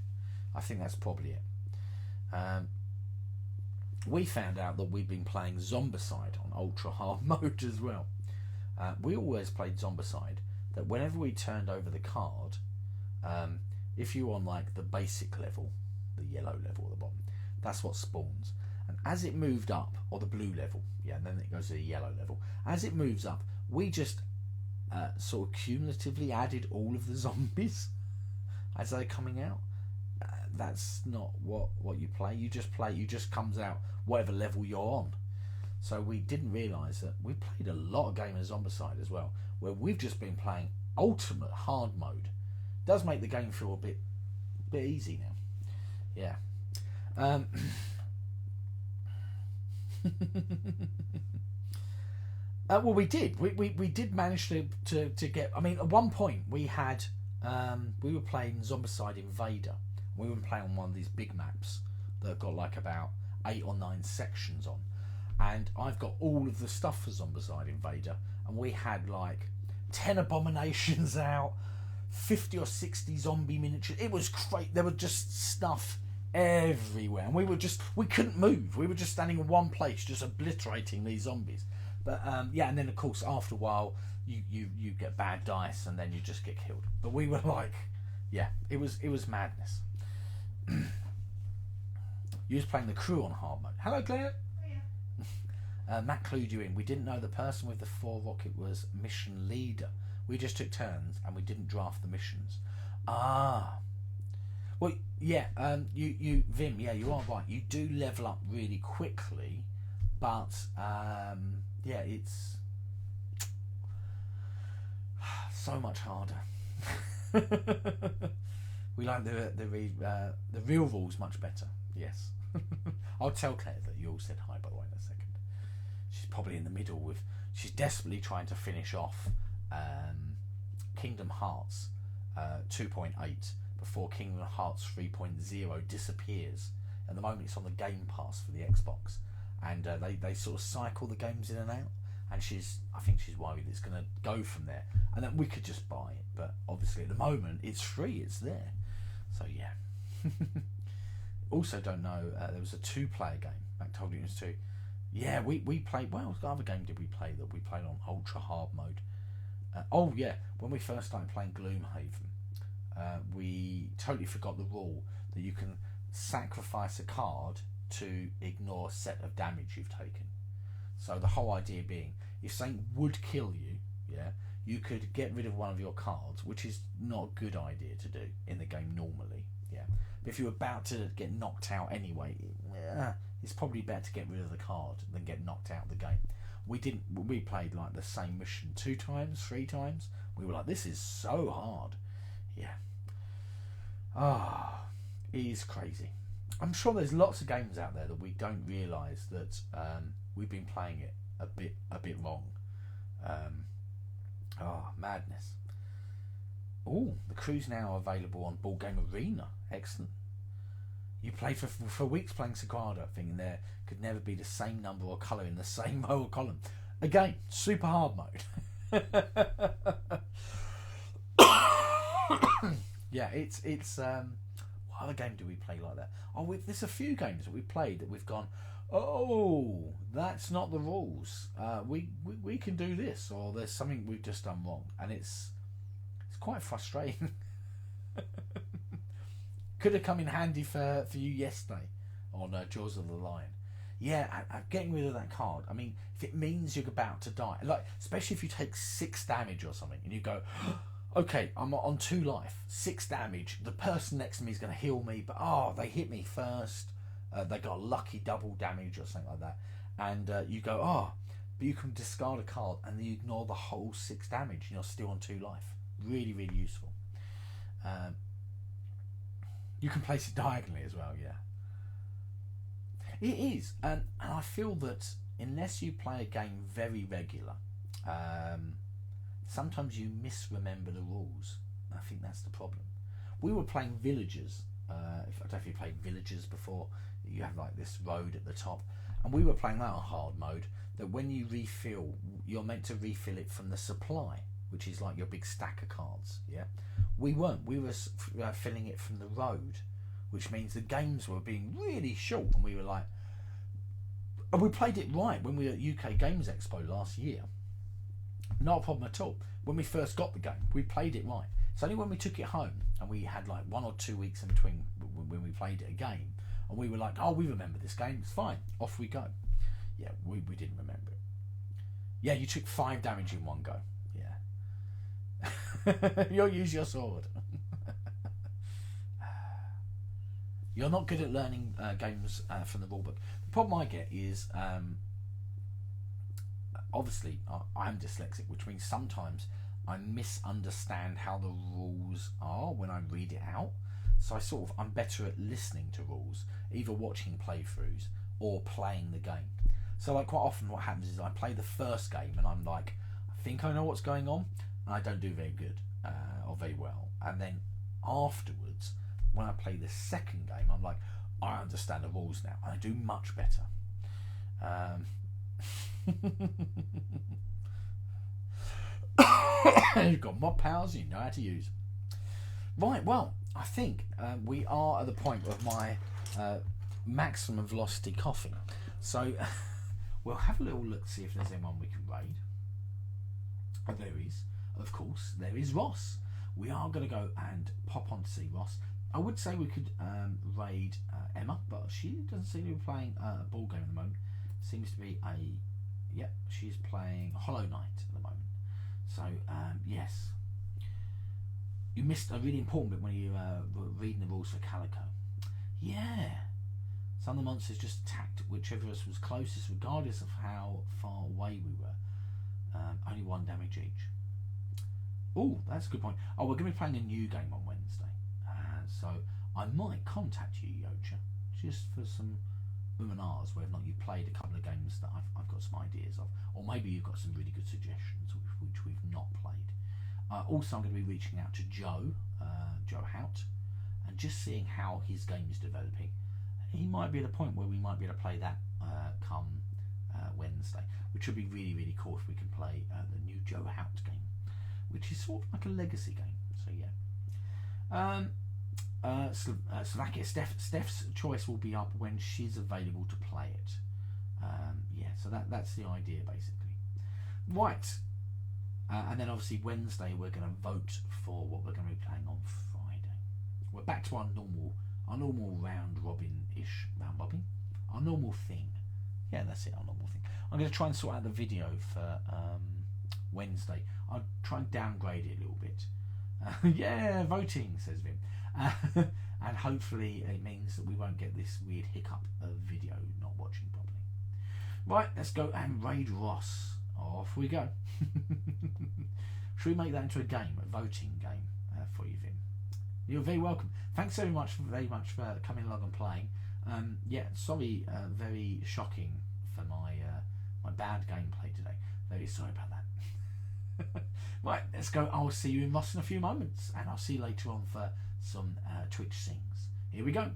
I think that's probably it. We found out that we've been playing Zombicide on ultra hard mode as well. We always played Zombicide that whenever we turned over the card, if you're on like the basic level, the yellow level at the bottom, that's what spawns. And as it moved up, or the blue level, yeah, and then it goes to the yellow level. As it moves up, we just sort of cumulatively added all of the zombies as they're coming out. That's not what you play. You just comes out whatever level you're on. So we didn't realise that we played a lot of game of Zombicide as well, where we've just been playing ultimate hard mode. Does make the game feel a bit easy now. Yeah. Well, we did. We did manage to get. I mean, at one point we had we were playing Zombicide Invader. We were playing on one of these big maps that have got like about 8 or 9 sections on, and I've got all of the stuff for Zombicide Invader, and we had like 10 abominations out, 50 or 60 zombie miniatures. It was great. There was just stuff everywhere, and we couldn't move. We were just standing in one place, just obliterating these zombies. But yeah, and then of course after a while you get bad dice, and then you just get killed. But we were like, yeah, it was madness. You was playing the crew on hard mode. Hello, Claire. Matt clued you in. We didn't know the person with the 4 rocket was mission leader. We just took turns and we didn't draft the missions. Ah. Well, yeah, you Vim, yeah, you are right. You do level up really quickly, but yeah, it's so much harder. We like the real rules much better. Yes. I'll tell Claire that you all said hi, by the way, in a second. She's probably in the middle with. She's desperately trying to finish off Kingdom Hearts 2.8 before Kingdom Hearts 3.0 disappears. At the moment, it's on the Game Pass for the Xbox, and they sort of cycle the games in and out. And I think she's worried it's going to go from there, and that we could just buy it. But obviously, at the moment, it's free. It's there. So yeah. Also, don't know. There was a 2-player game, Magtolians 2. Yeah, we played. What other game did we play that we played on ultra hard mode? Oh yeah, when we first started playing Gloomhaven, we totally forgot the rule that you can sacrifice a card to ignore a set of damage you've taken. So the whole idea being, if something would kill you, yeah, you could get rid of one of your cards, which is not a good idea to do in the game normally, yeah. But if you're about to get knocked out anyway, it's probably better to get rid of the card than get knocked out of the game. We played like the same mission 2 times, 3 times. We were like, this is so hard. Yeah. It is crazy. I'm sure there's lots of games out there that we don't realise that we've been playing it a bit wrong. Madness. Oh, the crew's now available on Board Game Arena. Excellent. You played for weeks playing Sagrada, thinking there could never be the same number or colour in the same row or column. Again, super hard mode. Yeah, it's what other game do we play like that? There's a few games that we've played that we've gone, oh, that's not the rules. We can do this, or there's something we've just done wrong, and it's quite frustrating. Could have come in handy for you yesterday on Jaws of the Lion. Yeah, getting rid of that card. I mean, if it means you're about to die, like especially if you take 6 damage or something, and you go, Okay, I'm on 2 life, 6 damage. The person next to me is going to heal me, but they hit me first. They got a lucky double damage or something like that. And you go, but you can discard a card and then you ignore the whole 6 damage and you're still on 2 life. Really, really useful. You can place it diagonally as well, yeah. It is, and I feel that unless you play a game very regular, sometimes you misremember the rules. I think that's the problem. We were playing Villagers. I don't know if you played Villagers before. You have like this road at the top, and we were playing that on hard mode. That when you refill, you're meant to refill it from the supply, which is like your big stack of cards. Yeah, we weren't. We were filling it from the road, which means the games were being really short, and we were like, and we played it right when we were at UK Games Expo last year. Not a problem at all. When we first got the game, we played it right. It's only when we took it home and we had like 1 or 2 weeks in between when we played it again, and we were like, we remember this game, it's fine, off we go. Yeah, we didn't remember it. Yeah, you took 5 damage in one go. Yeah. You'll use your sword. You're not good at learning games from the rulebook. The problem I get is, obviously, I'm dyslexic, which means sometimes I misunderstand how the rules are when I read it out. So I'm better at listening to rules, either watching playthroughs or playing the game. So like quite often what happens is I play the first game and I'm like, I think I know what's going on, and I don't do very good or very well. And then afterwards, when I play the second game, I'm like, I understand the rules now, and I do much better. You've got mod powers, you know how to use. Right, well, I think we are at the point of my maximum velocity coughing. So we'll have a little look, see if there's anyone we can raid. There is, of course, there is Ross. We are going to go and pop on to see Ross. I would say we could raid Emma, but she doesn't seem to be playing a ball game at the moment. Seems to be she's playing Hollow Knight at the moment. So yes, you missed a really important bit when you were reading the rules for Calico. Yeah, some of the monsters just attacked whichever of us was closest, regardless of how far away we were. Only 1 damage each. Oh, that's a good point. Oh, we're going to be playing a new game on Wednesday. So I might contact you, Yocha, just for some ahs, whether or not you've played a couple of games that I've got some ideas of, or maybe you've got some really good suggestions which we've not played. Also, I'm going to be reaching out to Joe Hout, and just seeing how his game is developing. He might be at a point where we might be able to play that come Wednesday, which would be really, really cool if we can play the new Joe Hout game, which is sort of like a legacy game. So yeah. Slovakia, Steph's choice will be up when she's available to play it. So that's the idea basically. Right, and then obviously Wednesday we're going to vote for what we're going to be playing on Friday. We're back to our normal round robin-ish, our normal thing. Yeah, that's it, our normal thing. I'm going to try and sort out the video for Wednesday. I'll try and downgrade it a little bit. Yeah, voting, says Vim. And hopefully it means that we won't get this weird hiccup of video not watching properly. Right, let's go and raid Ross. Off we go. Should we make that into a game, a voting game for you, Vim? You're very welcome. Thanks very much for coming along and playing. Sorry, very shocking for my bad gameplay today. Very sorry about that. Right, let's go. I'll see you in Ross in a few moments, and I'll see you later on for some Twitch sings. Here we go.